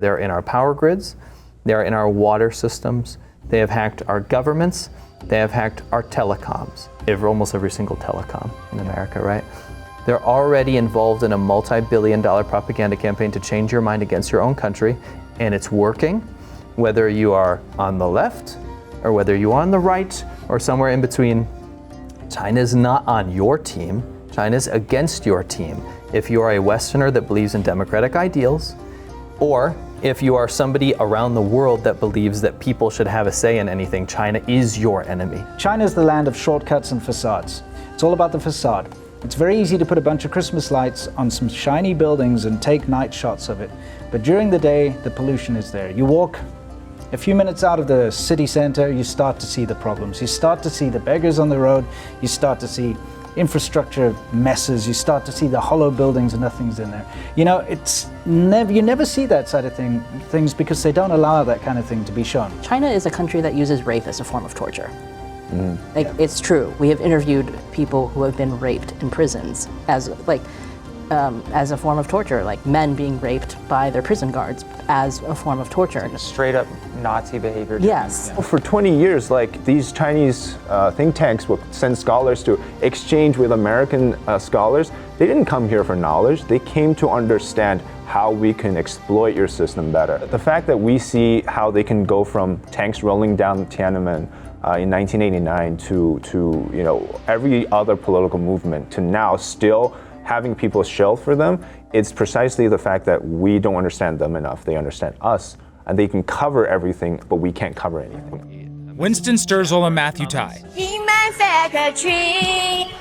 They're in our power grids, they're in our water systems, they have hacked our governments, they have hacked our telecoms. Almost every single telecom in America, right? They're already involved in a multi-billion-dollar propaganda campaign to change your mind against your own country, and it's working, whether you are on the left or whether you are on the right or somewhere in between. China's not on your team, China's against your team. If you are a Westerner that believes in democratic ideals, or if you are somebody around the world that believes that people should have a say in anything, China is your enemy. China is the land of shortcuts and facades. It's all about the facade. It's very easy to put a bunch of Christmas lights on some shiny buildings and take night shots of it. But during the day, the pollution is there. You walk a few minutes out of the city center, you start to see the problems. You start to see the beggars on the road. You start to see infrastructure messes. You start to see the hollow buildings and nothing's in there. You know, you never see that side of things because they don't allow that kind of thing to be shown. China is a country that uses rape as a form of torture. It's true. We have interviewed people who have been raped in prisons as a form of torture, like men being raped by their prison guards as a form of torture. Like straight up Nazi behavior. Yes. Yeah. For 20 years, like these Chinese think tanks would send scholars to exchange with American scholars. They didn't come here for knowledge. They came to understand how we can exploit your system better. The fact that we see how they can go from tanks rolling down Tiananmen in 1989 to every other political movement to now still having people shell for them, it's precisely the fact that we don't understand them enough. They understand us, and they can cover everything, but we can't cover anything. Winston Sturzill and Matthew Tai. I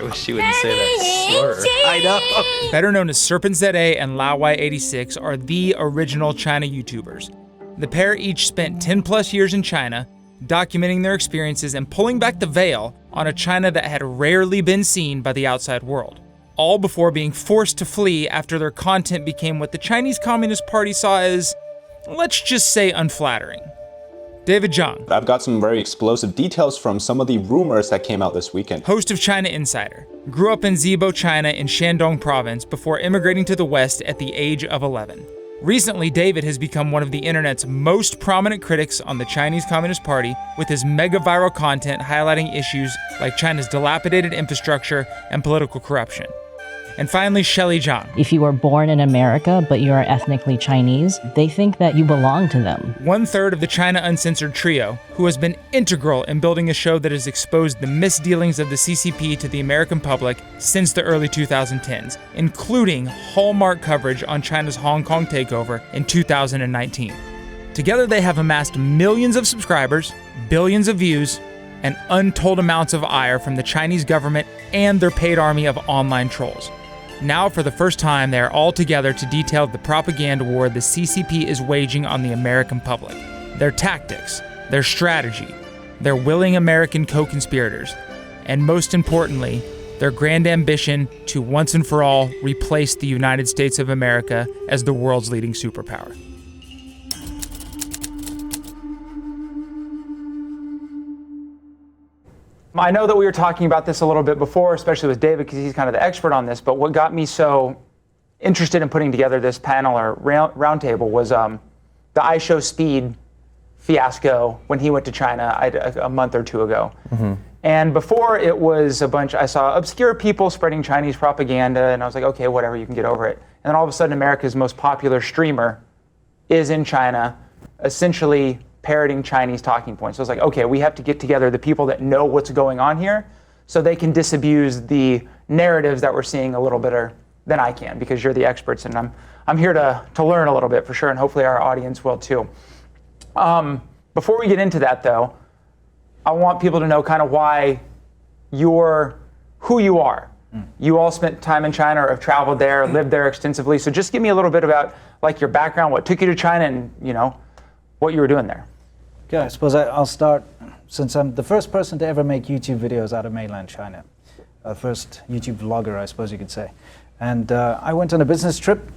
wish she wouldn't say that slur. I know. Better known as Serpent ZA and LaoY86 are the original China YouTubers. The pair each spent 10 plus years in China, documenting their experiences and pulling back the veil on a China that had rarely been seen by the outside world. All before being forced to flee after their content became what the Chinese Communist Party saw as, let's just say, unflattering. David Jung. I've got some very explosive details from some of the rumors that came out this weekend. Host of China Insider. Grew up in Zibo, China in Shandong province before immigrating to the West at the age of 11. Recently, David has become one of the internet's most prominent critics on the Chinese Communist Party, with his mega viral content highlighting issues like China's dilapidated infrastructure and political corruption. And finally, Shelley Zhang. If you were born in America, but you are ethnically Chinese, they think that you belong to them. 1/3 of the China Uncensored trio, who has been integral in building a show that has exposed the misdealings of the CCP to the American public since the early 2010s, including hallmark coverage on China's Hong Kong takeover in 2019. Together, they have amassed millions of subscribers, billions of views, and untold amounts of ire from the Chinese government and their paid army of online trolls. Now, for the first time, they are all together to detail the propaganda war the CCP is waging on the American public, their tactics, their strategy, their willing American co-conspirators, and most importantly, their grand ambition to once and for all replace the United States of America as the world's leading superpower. I know that we were talking about this a little bit before, especially with David, because he's kind of the expert on this, but what got me so interested in putting together this panel or roundtable was the iShowSpeed fiasco when he went to China a month or two ago. Mm-hmm. And before it was I saw obscure people spreading Chinese propaganda, and I was like, okay, whatever, you can get over it. And then all of a sudden, America's most popular streamer is in China, essentially parroting Chinese talking points. So it's like, okay, we have to get together the people that know what's going on here so they can disabuse the narratives that we're seeing a little better than I can, because you're the experts, and I'm here to learn a little bit for sure, and hopefully our audience will too. Before we get into that though, I want people to know kind of why who you are. You all spent time in China or have traveled there, lived there extensively. So just give me a little bit about like your background, what took you to China, and what you were doing there. Okay, I suppose I'll start, since I'm the first person to ever make YouTube videos out of mainland China. First YouTube vlogger, I suppose you could say. And I went on a business trip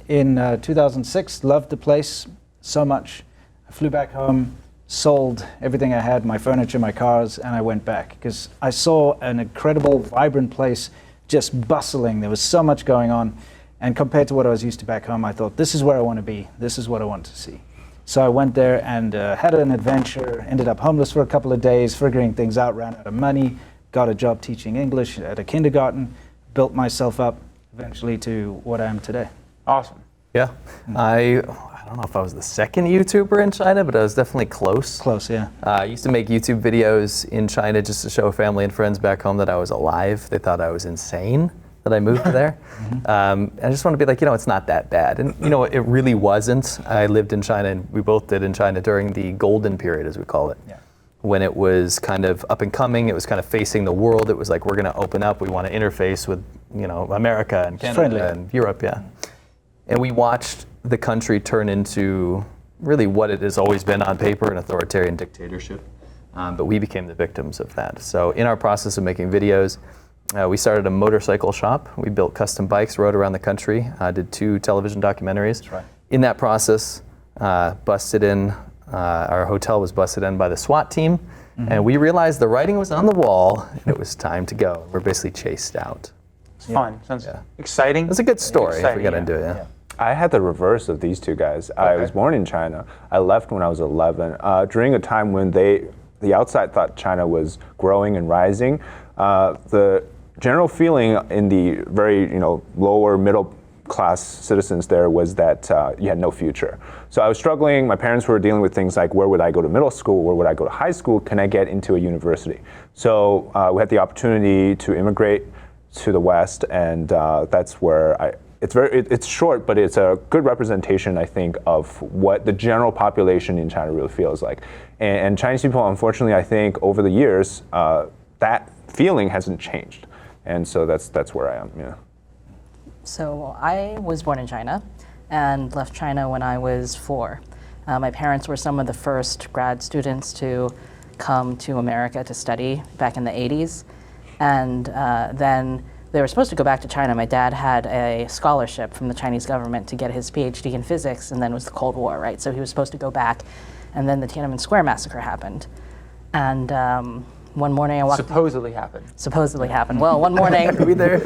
in 2006, loved the place so much. I flew back home, sold everything I had, my furniture, my cars, and I went back because I saw an incredible, vibrant place just bustling. There was so much going on. And compared to what I was used to back home, I thought, this is where I want to be. This is what I want to see. So I went there and had an adventure, ended up homeless for a couple of days, figuring things out, ran out of money, got a job teaching English at a kindergarten, built myself up eventually to what I am today. Awesome. Yeah. I don't know if I was the second YouTuber in China, but I was definitely close. Close, yeah. I used to make YouTube videos in China just to show family and friends back home that I was alive. They thought I was insane that I moved there. I just want to be like, it's not that bad. And it really wasn't. I lived in China, and we both did in China during the golden period, as we call it. Yeah. When it was kind of up and coming, it was kind of facing the world. It was like, we're going to open up. We want to interface with, America and Canada and Europe, yeah. And we watched the country turn into really what it has always been on paper, an authoritarian dictatorship. But we became the victims of that. So in our process of making videos, we started a motorcycle shop. We built custom bikes, rode around the country, did 2 television documentaries. That's right. In that process, our hotel was busted in by the SWAT team. And we realized the writing was on the wall and it was time to go. We're basically chased out. It's fun. Sounds exciting. It's a good story if we got yeah. into it, yeah. I had the reverse of these two guys. I was born in China. I left when I was 11, during a time when the outside thought China was growing and rising. The general feeling in the very lower middle class citizens there was that you had no future. So I was struggling. My parents were dealing with things like, where would I go to middle school? Where would I go to high school? Can I get into a university? So we had the opportunity to immigrate to the West, and that's where it's short, but it's a good representation, I think, of what the general population in China really feels like. And Chinese people, unfortunately, I think over the years, that feeling hasn't changed. And so that's where I am, yeah. So I was born in China and left China when I was 4. My parents were some of the first grad students to come to America to study back in the 80s. And then they were supposed to go back to China. My dad had a scholarship from the Chinese government to get his PhD in physics, and then it was the Cold War, right? So he was supposed to go back, and then the Tiananmen Square massacre happened. And one morning I walked... Supposedly happened. Well, one morning... Are we there?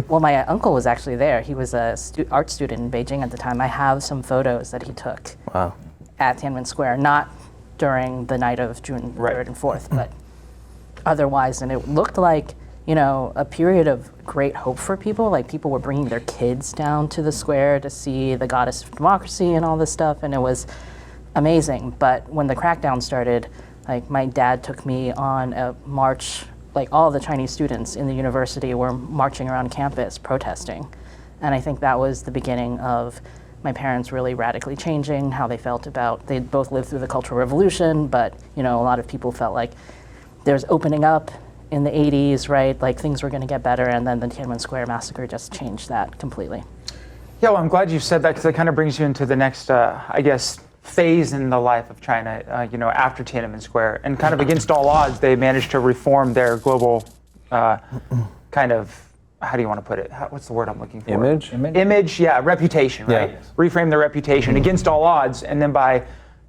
Well, my uncle was actually there. He was a art student in Beijing at the time. I have some photos that he took at Tiananmen Square, not during the night of June 3rd and 4th, but otherwise. And it looked like, a period of great hope for people. Like, people were bringing their kids down to the square to see the goddess of democracy and all this stuff, and it was amazing. But when the crackdown started, like, my dad took me on a march. Like, all the Chinese students in the university were marching around campus protesting. And I think that was the beginning of my parents really radically changing how they felt about, they both lived through the Cultural Revolution, but, a lot of people felt like there's opening up in the 80s, right? Like, things were going to get better, and then the Tiananmen Square massacre just changed that completely. Yeah, well, I'm glad you said that, because it kind of brings you into the next, phase in the life of China, after Tiananmen Square. And kind of against all odds, they managed to reform their global kind of, how do you want to put it? What's the word I'm looking for? Image, yeah, reputation, right? Yeah. Reframe their reputation against all odds. And then by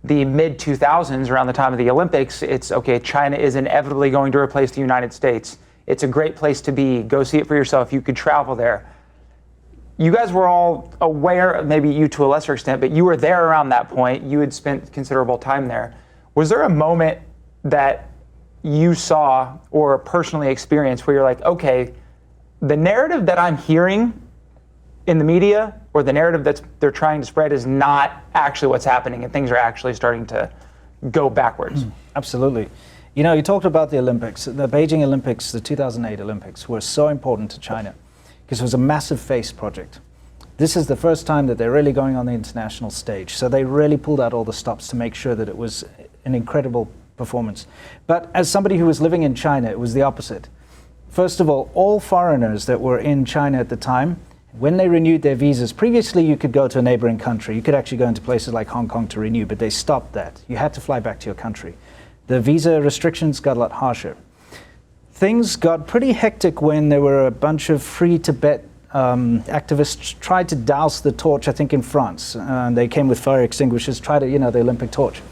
the mid-2000s, around the time of the Olympics, it's, okay, China is inevitably going to replace the United States. It's a great place to be. Go see it for yourself. You could travel there. You guys were all aware, maybe you to a lesser extent, but you were there around that point. You had spent considerable time there. Was there a moment that you saw or personally experienced where you're like, okay, the narrative that I'm hearing in the media or the narrative that they're trying to spread is not actually what's happening, and things are actually starting to go backwards? Absolutely. You talked about the Olympics. The Beijing Olympics, the 2008 Olympics, were so important to China because it was a massive face project. This is the first time that they're really going on the international stage. So they really pulled out all the stops to make sure that it was an incredible performance. But as somebody who was living in China, it was the opposite. First of all foreigners that were in China at the time, when they renewed their visas, previously you could go to a neighboring country. You could actually go into places like Hong Kong to renew, but they stopped that. You had to fly back to your country. The visa restrictions got a lot harsher. Things got pretty hectic when there were a bunch of Free Tibet activists tried to douse the torch, I think in France. They came with fire extinguishers, tried to, the Olympic torch.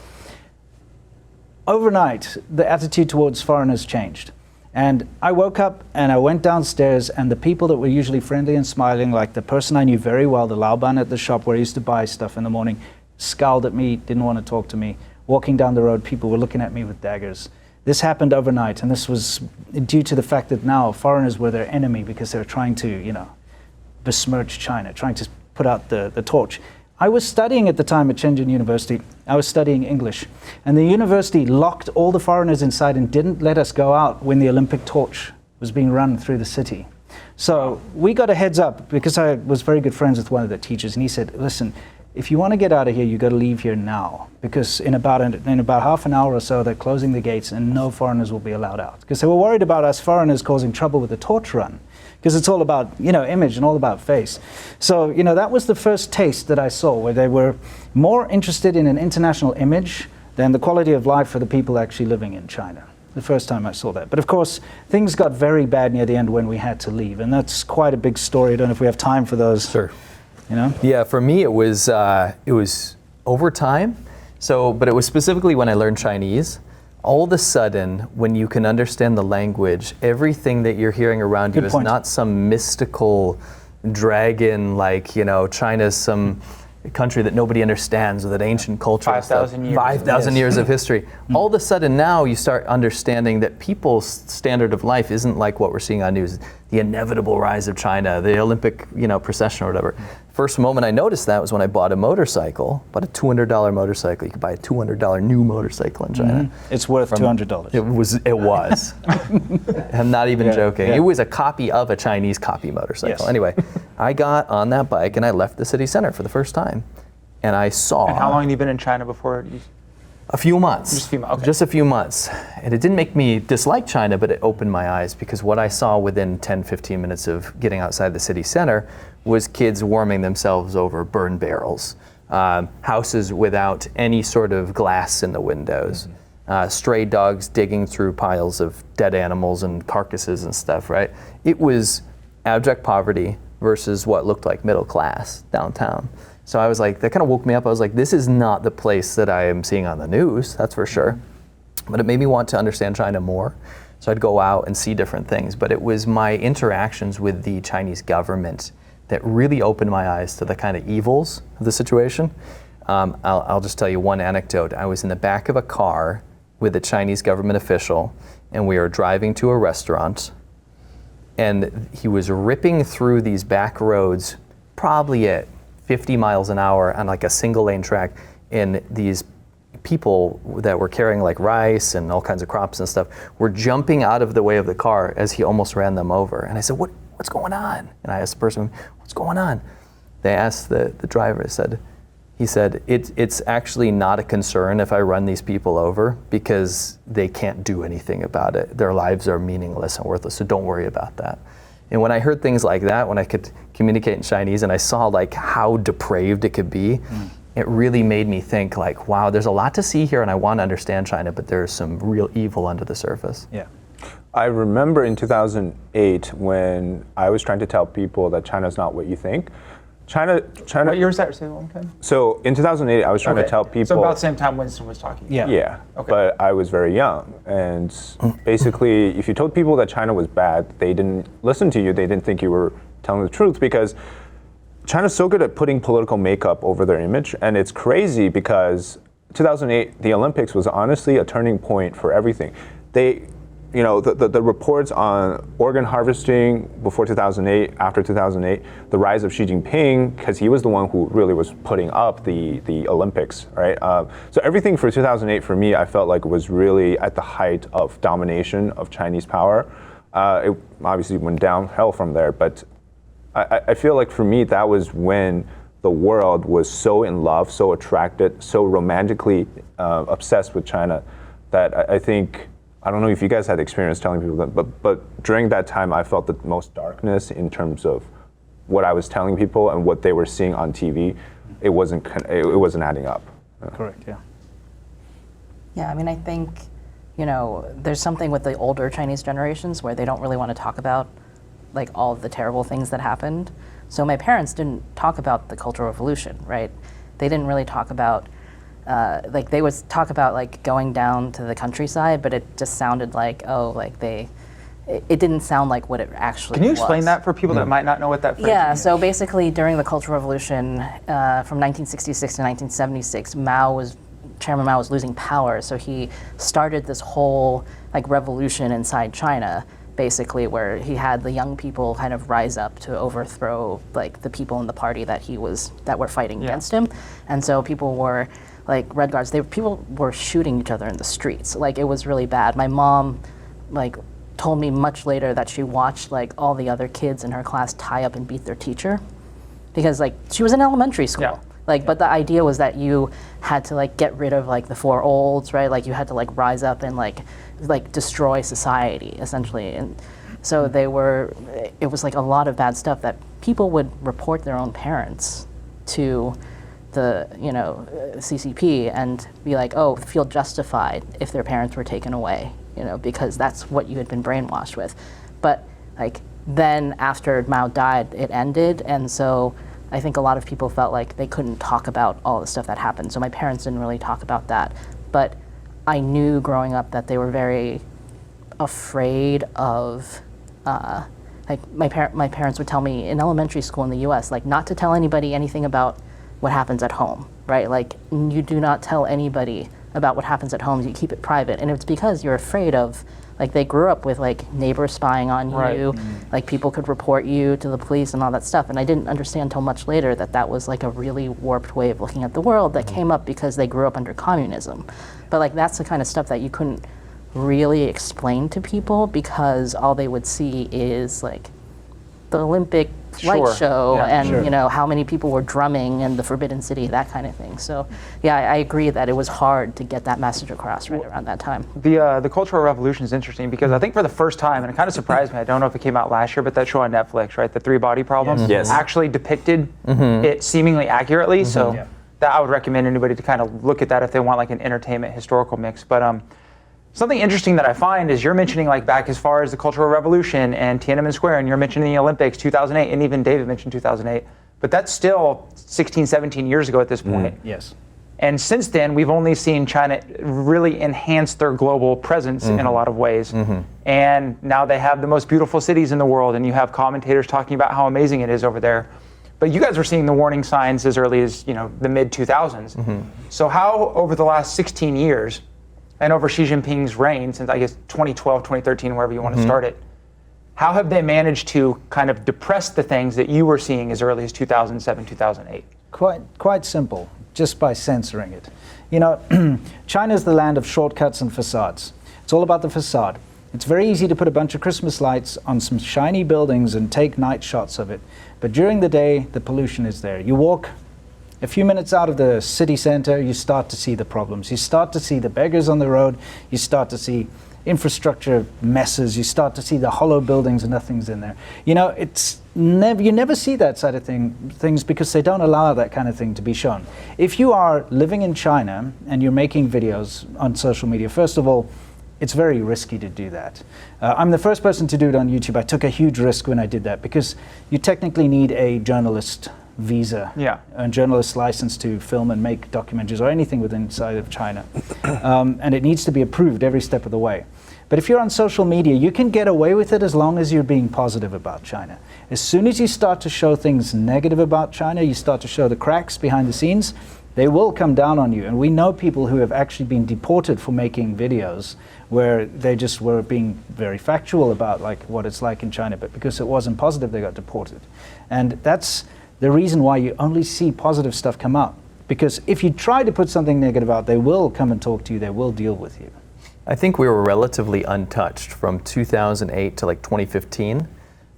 Overnight, the attitude towards foreigners changed. And I woke up and I went downstairs, and the people that were usually friendly and smiling, like the person I knew very well, the Laoban at the shop where I used to buy stuff in the morning, scowled at me, didn't want to talk to me. Walking down the road, people were looking at me with daggers. This happened overnight, and this was due to the fact that now foreigners were their enemy because they were trying to, besmirch China, trying to put out the torch. I was studying at the time at Shinjang University. I was studying English. And the university locked all the foreigners inside and didn't let us go out when the Olympic torch was being run through the city. So we got a heads up because I was very good friends with one of the teachers, and he said, listen, if you want to get out of here, you got to leave here now, because in about half an hour or so, they're closing the gates and no foreigners will be allowed out. Because they were worried about us foreigners causing trouble with the torch run, because it's all about, image and all about face. So, that was the first taste that I saw, where they were more interested in an international image than the quality of life for the people actually living in China. The first time I saw that. But of course, things got very bad near the end when we had to leave, and that's quite a big story. I don't know if we have time for those. Sure. Yeah, for me it was over time. But it was specifically when I learned Chinese. All of a sudden, when you can understand the language, everything that you're hearing around you is not some mystical dragon, like, China's some country that nobody understands, or that ancient culture. 5,000 years. 5,000 years of history. All of a sudden now you start understanding that people's standard of life isn't like what we're seeing on news, the inevitable rise of China, the Olympic, procession or whatever. First moment I noticed that was when I bought a motorcycle, bought a $200 motorcycle. You could buy a $200 new motorcycle in China. Mm-hmm. It's worth $200. It was. I'm not even joking. Yeah. It was a copy of a Chinese copy motorcycle. Yes. Anyway, I got on that bike and I left the city center for the first time. And I saw... And how long have you been in China before? A few months. Just a few months. Okay. Just a few months. And it didn't make me dislike China, but it opened my eyes, because what I saw within 10, 15 minutes of getting outside the city center was kids warming themselves over burn barrels, houses without any sort of glass in the windows, stray dogs digging through piles of dead animals and carcasses and stuff, right? It was abject poverty versus what looked like middle class downtown. So I was like, that kind of woke me up. I was like, this is not the place that I am seeing on the news, that's for sure. But it made me want to understand China more. So I'd go out and see different things. But it was my interactions with the Chinese government that really opened my eyes to the kind of evils of the situation. I'll just tell you one anecdote. I was in the back of a car with a Chinese government official, and we were driving to a restaurant, and he was ripping through these back roads, probably at 50 miles an hour on like a single lane track, and these people that were carrying like rice and all kinds of crops and stuff were jumping out of the way of the car as he almost ran them over. And I said, what's going on? And I asked the person, what's going on? They asked the driver, he said, it's actually not a concern if I run these people over, because they can't do anything about it. Their lives are meaningless and worthless, so don't worry about that. And when I heard things like that, when I could communicate in Chinese and I saw like how depraved it could be, it really made me think like, wow, there's a lot to see here, and I want to understand China, but there's some real evil under the surface. Yeah. I remember in 2008 when I was trying to tell people that China's not what you think. China. What year was that? Say that one time. So in 2008, I was trying to tell people. So about the same time Winston was talking. Yeah. Okay. But I was very young, and basically, if you told people that China was bad, they didn't listen to you. They didn't think you were telling the truth, because China's so good at putting political makeup over their image, and it's crazy because 2008, the Olympics was honestly a turning point for everything. The reports on organ harvesting before 2008, after 2008, the rise of Xi Jinping, because he was the one who really was putting up the Olympics, right? So everything for 2008 for me, I felt like was really at the height of domination of Chinese power. It obviously went downhill from there, but I feel like for me, that was when the world was so in love, so attracted, so romantically obsessed with China, that I think, I don't know if you guys had experience telling people that, but during that time, I felt the most darkness in terms of what I was telling people and what they were seeing on TV. It wasn't adding up. Correct, yeah. Yeah, I mean, I think, there's something with the older Chinese generations where they don't really want to talk about like all of the terrible things that happened. So my parents didn't talk about the Cultural Revolution, right? They didn't really talk about, they would talk about like going down to the countryside, but it just sounded like, oh, like they it didn't sound like what it actually was. Can you explain that for people that might not know what that phrase Yeah, means? so basically during the Cultural Revolution from 1966 to 1976, Chairman Mao was losing power, so he started this whole like revolution inside China, basically, where he had the young people kind of rise up to overthrow like the people in the party that were fighting against him, and so people were like Red Guards. People were shooting each other in the streets. Like it was really bad. My mom, like, told me much later that she watched like all the other kids in her class tie up and beat their teacher, because like she was in elementary school. Yeah. Like, but the idea was that you had to like get rid of like the four olds, right? Like you had to like rise up and like destroy society essentially. And so it was like a lot of bad stuff that people would report their own parents to the CCP and be like, oh, feel justified if their parents were taken away, because that's what you had been brainwashed with. But like then after Mao died, it ended, and so I think a lot of people felt like they couldn't talk about all the stuff that happened. So my parents didn't really talk about that. But I knew growing up that they were very afraid of, like my parents would tell me in elementary school in the US, like not to tell anybody anything about what happens at home, right? Like you do not tell anybody about what happens at home, you keep it private. And it's because you're afraid of, like they grew up with like neighbors spying on you, like people could report you to the police and all that stuff. And I didn't understand until much later that that was like a really warped way of looking at the world that came up because they grew up under communism. But like that's the kind of stuff that you couldn't really explain to people because all they would see is like the Olympic light show and how many people were drumming in the Forbidden City, that kind of thing. So yeah, I agree that it was hard to get that message across right around that time. The Cultural Revolution is interesting because I think for the first time, and it kind of surprised me, I don't know if it came out last year, but that show on Netflix, right, The Three Body Problem, actually depicted it seemingly accurately. So that I would recommend anybody to kind of look at that if they want like an entertainment historical mix. But something interesting that I find is you're mentioning like back as far as the Cultural Revolution and Tiananmen Square, and you're mentioning the Olympics 2008, and even David mentioned 2008, but that's still 16, 17 years ago at this point. Yes. And since then, we've only seen China really enhance their global presence in a lot of ways. And now they have the most beautiful cities in the world, and you have commentators talking about how amazing it is over there. But you guys were seeing the warning signs as early as the mid 2000s. So how over the last 16 years, and over Xi Jinping's reign since, I guess, 2012, 2013, wherever you want to start it, how have they managed to kind of depress the things that you were seeing as early as 2007, 2008? Quite simple, just by censoring it. China's the land of shortcuts and facades. It's all about the facade. It's very easy to put a bunch of Christmas lights on some shiny buildings and take night shots of it. But during the day, the pollution is there. You walk a few minutes out of the city center, you start to see the problems. You start to see the beggars on the road. You start to see infrastructure messes. You start to see the hollow buildings and nothing's in there. You never see that side of things because they don't allow that kind of thing to be shown. If you are living in China and you're making videos on social media, first of all, it's very risky to do that. I'm the first person to do it on YouTube. I took a huge risk when I did that because you technically need a journalist visa, a journalist license to film and make documentaries or anything within inside of China. And it needs to be approved every step of the way. But if you're on social media, you can get away with it as long as you're being positive about China. As soon as you start to show things negative about China, you start to show the cracks behind the scenes, they will come down on you. And we know people who have actually been deported for making videos where they just were being very factual about like what it's like in China, but because it wasn't positive, they got deported. And that's the reason why you only see positive stuff come up. Because if you try to put something negative out, they will come and talk to you, they will deal with you. I think we were relatively untouched from 2008 to like 2015.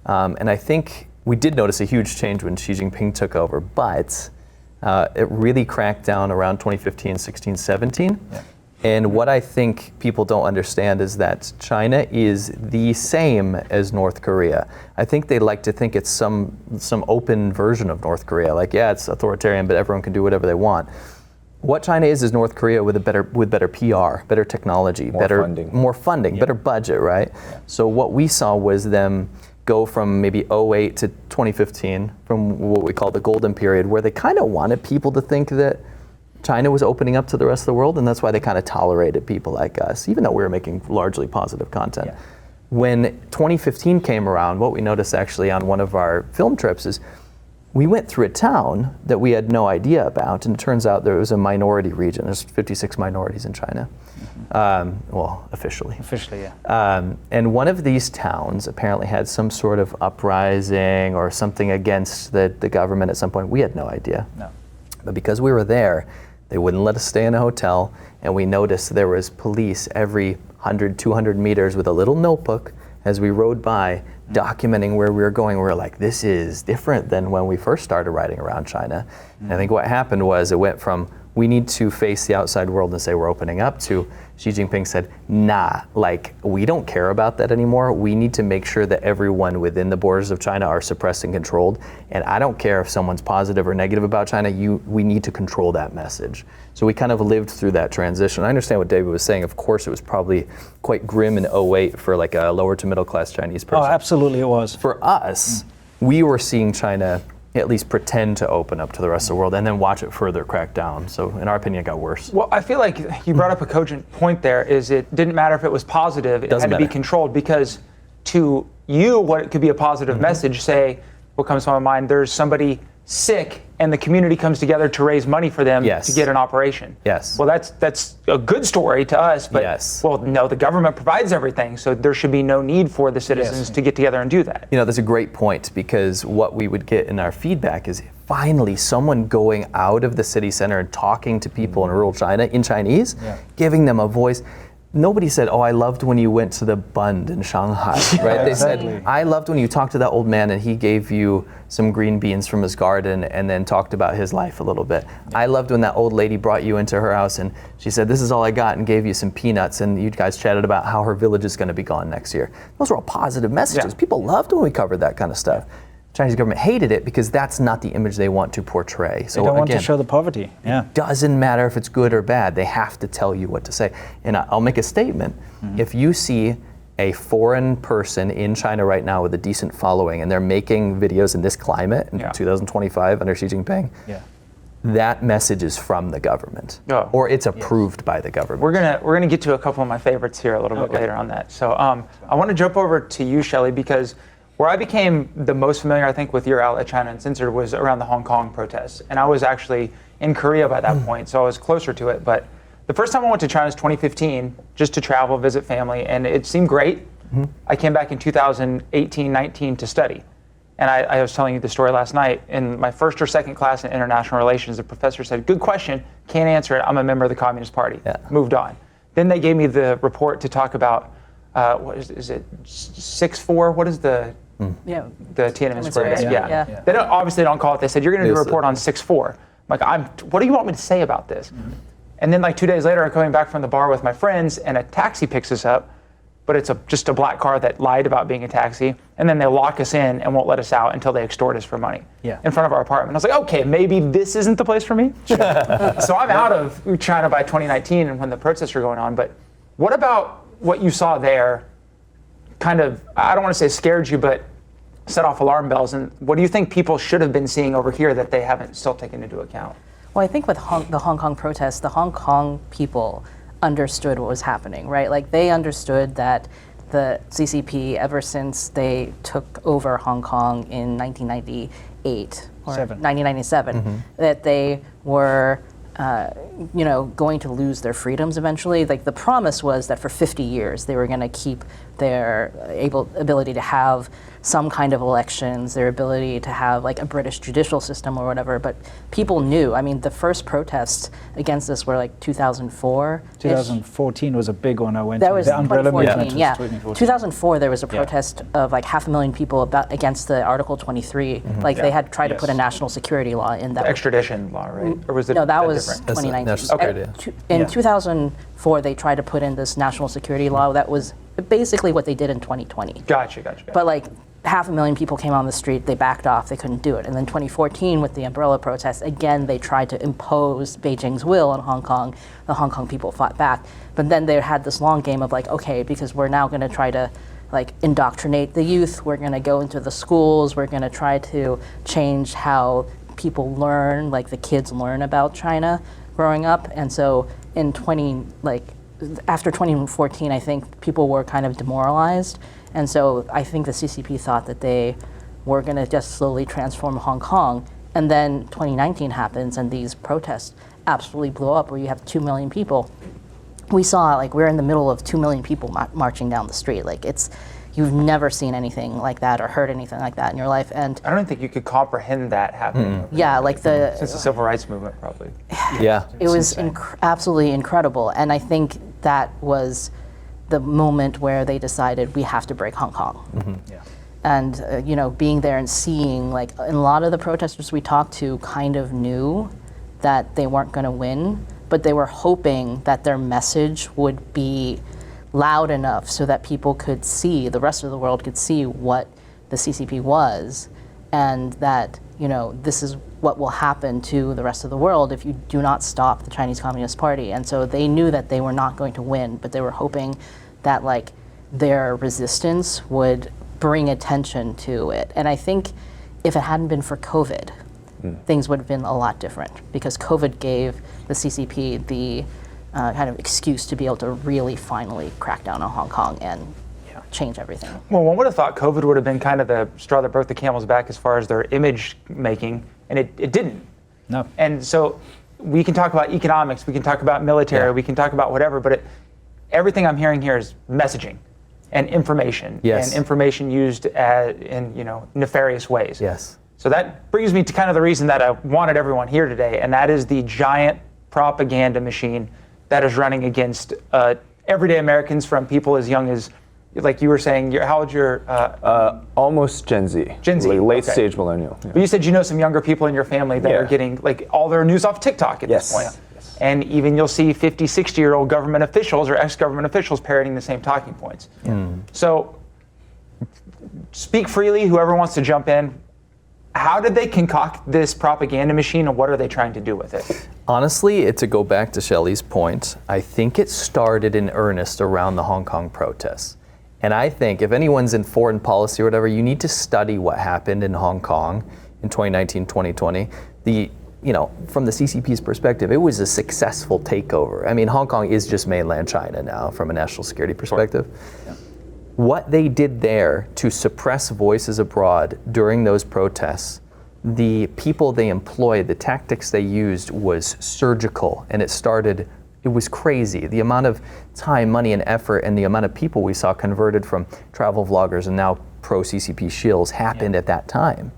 And I think we did notice a huge change when Xi Jinping took over, but it really cracked down around 2015, 16, 17. Yeah. And what I think people don't understand is that China is the same as North Korea. I think they like to think it's some open version of North Korea. Like, yeah, it's authoritarian, but everyone can do whatever they want. What China is North Korea with better PR, better technology, more funding, better budget, right? Yeah. So what we saw was them go from maybe 2008 to 2015, from what we call the golden period, where they kind of wanted people to think that China was opening up to the rest of the world, and that's why they kind of tolerated people like us, even though we were making largely positive content. Yeah. When 2015 came around, what we noticed actually on one of our film trips is we went through a town that we had no idea about, and it turns out there was a minority region. There's 56 minorities in China, well, officially. Officially, yeah. And one of these towns apparently had some sort of uprising or something against the government at some point. We had no idea. No. But because we were there, they wouldn't let us stay in a hotel, and we noticed there was police every 100, 200 meters with a little notebook as we rode by, documenting where we were going. We were like, this is different than when we first started riding around China. And I think what happened was it went from, we need to face the outside world and say we're opening up, to Xi Jinping said, nah, like, we don't care about that anymore. We need to make sure that everyone within the borders of China are suppressed and controlled. And I don't care if someone's positive or negative about China, we need to control that message. So we kind of lived through that transition. I understand what David was saying. Of course, it was probably quite grim in 2008 for like a lower to middle class Chinese person. Oh, absolutely it was. For us, we were seeing China at least pretend to open up to the rest of the world and then watch it further crack down. So in our opinion, it got worse. Well, I feel like you brought up a cogent point there, is it didn't matter if it was positive, it had to be controlled, because to you, what it could be a positive message, say, what comes to my mind, there's somebody sick and the community comes together to raise money for them to get an operation. Yes. Well, that's a good story to us, but well, no, the government provides everything, so there should be no need for the citizens to get together and do that. You know, that's a great point, because what we would get in our feedback is finally someone going out of the city center and talking to people in rural China in Chinese, giving them a voice. Nobody said, oh, I loved when you went to the Bund in Shanghai, right? They said, I loved when you talked to that old man and he gave you some green beans from his garden and then talked about his life a little bit. I loved when that old lady brought you into her house and she said, this is all I got, and gave you some peanuts, and you guys chatted about how her village is going to be gone next year. Those were all positive messages. People loved when we covered that kind of stuff. Chinese government hated it because that's not the image they want to portray. So they don't want to show the poverty. It doesn't matter if it's good or bad. They have to tell you what to say. And I'll make a statement. If you see a foreign person in China right now with a decent following and they're making videos in this climate in 2025 under Xi Jinping, that message is from the government, or it's approved by the government. We're gonna get to a couple of my favorites here a little bit later on that. So I want to jump over to you, Shelley, because where I became the most familiar, I think, with your outlet, China Uncensored, was around the Hong Kong protests. And I was actually in Korea by that point, so I was closer to it. But the first time I went to China was 2015, just to travel, visit family, and it seemed great. I came back in 2018-19 to study. And I was telling you the story last night. In my first or second class in international relations, the professor said, good question, can't answer it, I'm a member of the Communist Party. Moved on. Then they gave me the report to talk about, what is it 6-4? What is the Tiananmen Square? They obviously don't call it. They said, you're going to do a report on 6-4. I'm like, what do you want me to say about this? And then like 2 days later, I'm coming back from the bar with my friends, and a taxi picks us up, but it's just a black car that lied about being a taxi, and then they lock us in and won't let us out until they extort us for money in front of our apartment. I was like, okay, maybe this isn't the place for me. So I'm out of China by 2019 and when the protests are going on. But what about what you saw there kind of, I don't want to say scared you, but set off alarm bells? And what do you think people should have been seeing over here that they haven't still taken into account? Well, I think with the Hong Kong protests, the Hong Kong people understood what was happening, right? Like, they understood that the CCP, ever since they took over Hong Kong in 1998 or 1997, that they were going to lose their freedoms eventually. Like, the promise was that for 50 years they were going to keep their ability to have some kind of elections, their ability to have like a British judicial system or whatever. But people knew. I mean, the first protests against this were like 2004. 2014 was a big one. I went that to was the umbrella movement. 2014 there was a protest of like 500,000 people against the Article 23. Like, they had tried to put a national security law in that. The extradition law, right? Or was it? No, that was different? 2019. In 2004, they tried to put in this national security law that was basically what they did in 2020. Gotcha. But like, 500,000 people came on the street, they backed off, they couldn't do it. And then 2014 with the umbrella protests, again, they tried to impose Beijing's will on Hong Kong. The Hong Kong people fought back. But then they had this long game of like, okay, because we're now gonna try to like indoctrinate the youth, we're gonna go into the schools, we're gonna try to change how people learn, like the kids learn about China growing up. And so in after 2014, I think people were kind of demoralized. And so I think the CCP thought that they were going to just slowly transform Hong Kong. And then 2019 happens and these protests absolutely blew up where you have 2 million people. We saw, like, we're in the middle of 2 million people marching down the street. Like, you've never seen anything like that or heard anything like that in your life. And I don't think you could comprehend that happening. yeah, like Since the civil rights movement, probably. Yeah. it was absolutely incredible. And I think that was the moment where they decided we have to break Hong Kong. And you know, being there and seeing, like, and a lot of the protesters we talked to kind of knew that they weren't going to win, but they were hoping that their message would be loud enough so that people could see, the rest of the world could see what the CCP was, and that, you know, this is what will happen to the rest of the world if you do not stop the Chinese Communist Party. And so they knew that they were not going to win, but they were hoping that, like, their resistance would bring attention to it. And I think if it hadn't been for COVID, things would have been a lot different, because COVID gave the CCP the kind of excuse to be able to really finally crack down on Hong Kong and change everything. Well, one would have thought COVID would have been kind of the straw that broke the camel's back as far as their image making, and it didn't. No. And so we can talk about economics, we can talk about military, we can talk about whatever, but everything I'm hearing here is messaging and information, and information used in, you know, nefarious ways. Yes. So that brings me to kind of the reason that I wanted everyone here today, and that is the giant propaganda machine that is running against everyday Americans, from people as young as, like you were saying, how old's your? Almost Gen Z. Gen Z, like late okay. stage millennial. Yeah. But you said you know some younger people in your family that are getting, like, all their news off TikTok at this point. Yes. And even you'll see 50, 60-year-old government officials or ex-government officials parroting the same talking points. So speak freely, whoever wants to jump in. How did they concoct this propaganda machine, and what are they trying to do with it? Honestly, to go back to Shelley's point, I think it started in earnest around the Hong Kong protests. And I think if anyone's in foreign policy or whatever, you need to study what happened in Hong Kong in 2019, 2020. From the CCP's perspective, it was a successful takeover. I mean, Hong Kong is just mainland China now from a national security perspective. Yeah. What they did there to suppress voices abroad during those protests, the people they employed, the tactics they used was surgical, and it was crazy. The amount of time, money, and effort, and the amount of people we saw converted from travel vloggers and now pro-CCP shills happened at that time.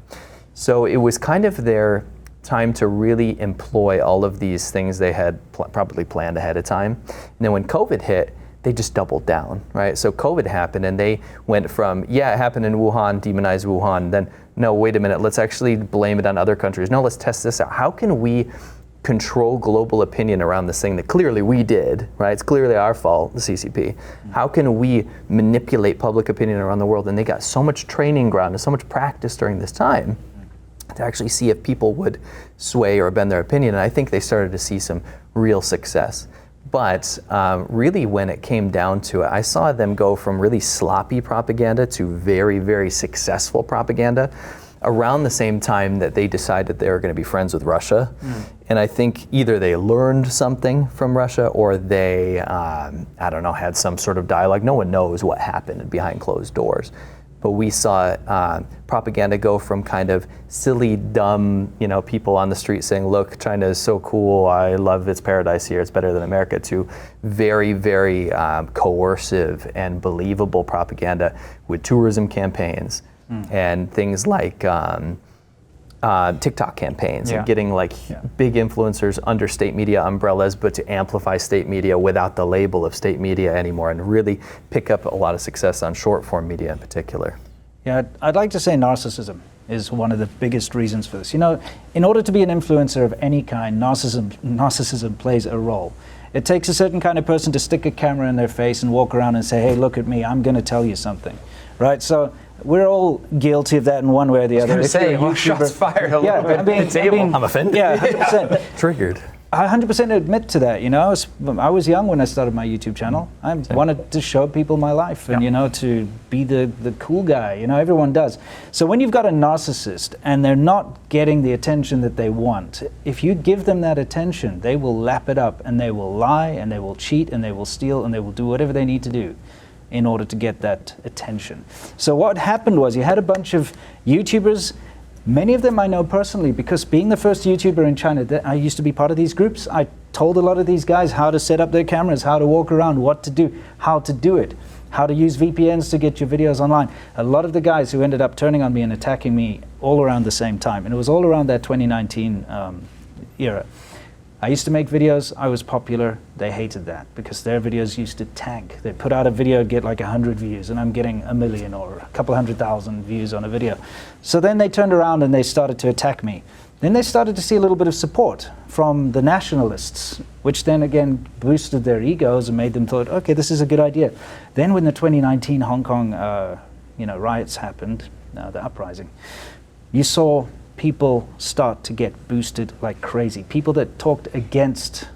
So it was kind of their time to really employ all of these things they had probably planned ahead of time. And then when COVID hit, they just doubled down, right? So COVID happened, and they went from, it happened in Wuhan, demonize Wuhan, then, no, wait a minute, let's actually blame it on other countries. No, let's test this out. How can we control global opinion around this thing that clearly we did, right? It's clearly our fault, the CCP. How can we manipulate public opinion around the world? And they got so much training ground and so much practice during this time to actually see if people would sway or bend their opinion. And I think they started to see some real success. But really, when it came down to it, I saw them go from really sloppy propaganda to very, very successful propaganda around the same time that they decided they were going to be friends with Russia. And I think either they learned something from Russia, or they, had some sort of dialogue. No one knows what happened behind closed doors. But we saw propaganda go from kind of silly, dumb, people on the street saying, look, China is so cool, I love its paradise here, it's better than America, to very, very coercive and believable propaganda with tourism campaigns and things like TikTok campaigns and getting big influencers under state media umbrellas, but to amplify state media without the label of state media anymore, and really pick up a lot of success on short form media in particular. Yeah, I'd like to say narcissism is one of the biggest reasons for this. In order to be an influencer of any kind, narcissism plays a role. It takes a certain kind of person to stick a camera in their face and walk around and say, hey, look at me, I'm going to tell you something, right? So we're all guilty of that in one way or the other. I was going to say, shots fired a little bit. I'm offended. Yeah, 100%. Triggered. I 100% admit to that. You know, I was young when I started my YouTube channel. I wanted to show people my life and, you know, to be the cool guy. You know, everyone does. So when you've got a narcissist and they're not getting the attention that they want, if you give them that attention, they will lap it up and they will lie and they will cheat and they will steal and they will do whatever they need to do in order to get that attention. So what happened was you had a bunch of YouTubers. Many of them I know personally because being the first YouTuber in China, I used to be part of these groups. I told a lot of these guys how to set up their cameras, how to walk around, what to do, how to do it, how to use VPNs to get your videos online. A lot of the guys who ended up turning on me and attacking me all around the same time. And it was all around that 2019 era. I used to make videos, I was popular, they hated that because their videos used to tank. They put out a video, get like 100 views, and I'm getting 1 million or a couple 100,000 views on a video. So then they turned around and they started to attack me. Then they started to see a little bit of support from the nationalists, which then again boosted their egos and made them thought, okay, this is a good idea. Then when the 2019 Hong Kong riots happened, the uprising, you saw people start to get boosted like crazy. People that talked against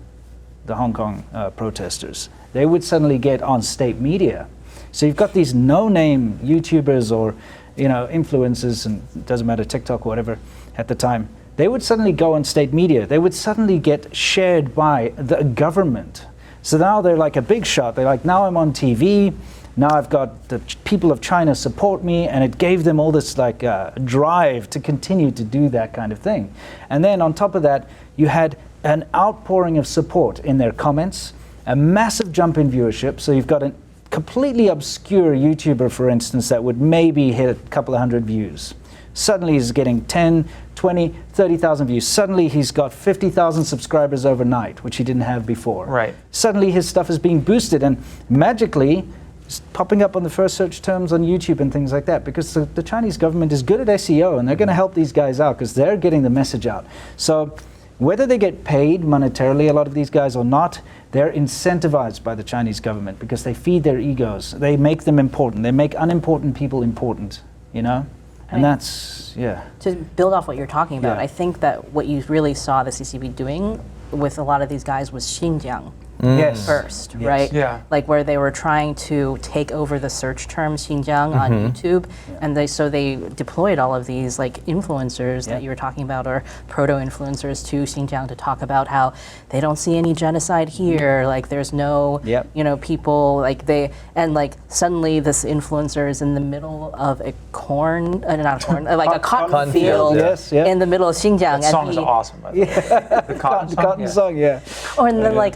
the Hong Kong protesters, they would suddenly get on state media. So you've got these no-name YouTubers or, you know, influencers, and it doesn't matter, TikTok or whatever at the time, they would suddenly go on state media. They would suddenly get shared by the government. So now they're like a big shot. They're like, now I'm on TV. Now I've got the people of China support me, and it gave them all this like drive to continue to do that kind of thing. And then on top of that, you had an outpouring of support in their comments, a massive jump in viewership. So you've got a completely obscure YouTuber, for instance, that would maybe hit a couple of hundred views. Suddenly he's getting 10, 20, 30,000 views. Suddenly he's got 50,000 subscribers overnight, which he didn't have before. Right. Suddenly his stuff is being boosted, and magically it's popping up on the first search terms on YouTube and things like that, because the Chinese government is good at SEO, and they're going to help these guys out because they're getting the message out. So whether they get paid monetarily, a lot of these guys, or not, they're incentivized by the Chinese government because they feed their egos. They make them important. They make unimportant people important, you know? And that's, yeah. To build off what you're talking about, Yeah. I think that what you really saw the CCP doing with a lot of these guys was Xinjiang. Yes. First, Yes. right? Yeah. Like where they were trying to take over the search term Xinjiang on YouTube, and they deployed all of these like influencers that you were talking about, or proto-influencers to Xinjiang to talk about how they don't see any genocide here, like there's no, you know, people like they, and like suddenly this influencer is in the middle of a corn, not a corn, like a cotton field Yes, yeah. in the middle of Xinjiang. That song is awesome, by the way. The Cotton song, yeah. Or and then like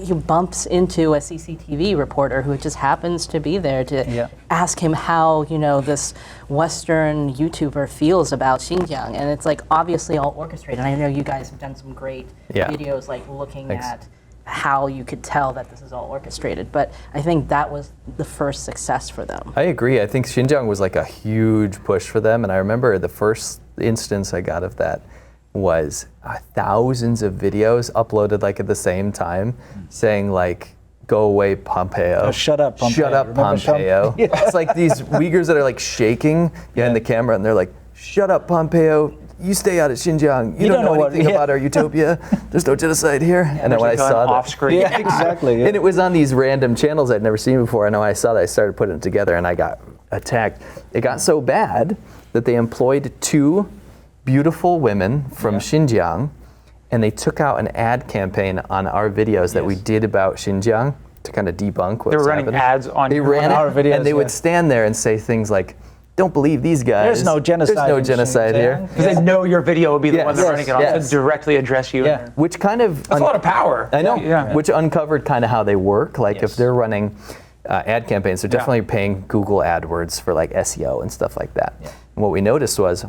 he bumps into a CCTV reporter who just happens to be there to ask him how, you know, this Western YouTuber feels about Xinjiang, and it's like obviously all orchestrated. And I know you guys have done some great videos like looking at how you could tell that this is all orchestrated, but I think that was the first success for them. I agree. I think Xinjiang was like a huge push for them, and I remember the first instance I got of that was thousands of videos uploaded like at the same time saying like, go away Pompeo. Shut up Pompeo. Shut up Pompeo. It's like these Uyghurs that are like shaking behind the camera, and they're like, shut up Pompeo. You stay out of Xinjiang. You don't know anything about our utopia. There's no genocide here. And then when I saw that, off screen. Yeah, exactly. Yeah. and it was on these random channels I'd never seen before. And when I saw that, I started putting it together, and I got attacked. It got so bad that they employed 2 beautiful women from Xinjiang, and they took out an ad campaign on our videos that we did about Xinjiang to kind of debunk what's They were running happening. ads on our videos, and they would stand there and say things like, don't believe these guys. There's no genocide. There's no in genocide here. Xinjiang. Because they know your video will be the one they're running it on to directly address you. Yeah. Which kind of... That's a lot of power. I know. Yeah. Which uncovered kind of how they work. Like if they're running ad campaigns, they're definitely paying Google AdWords for like SEO and stuff like that. And what we noticed was,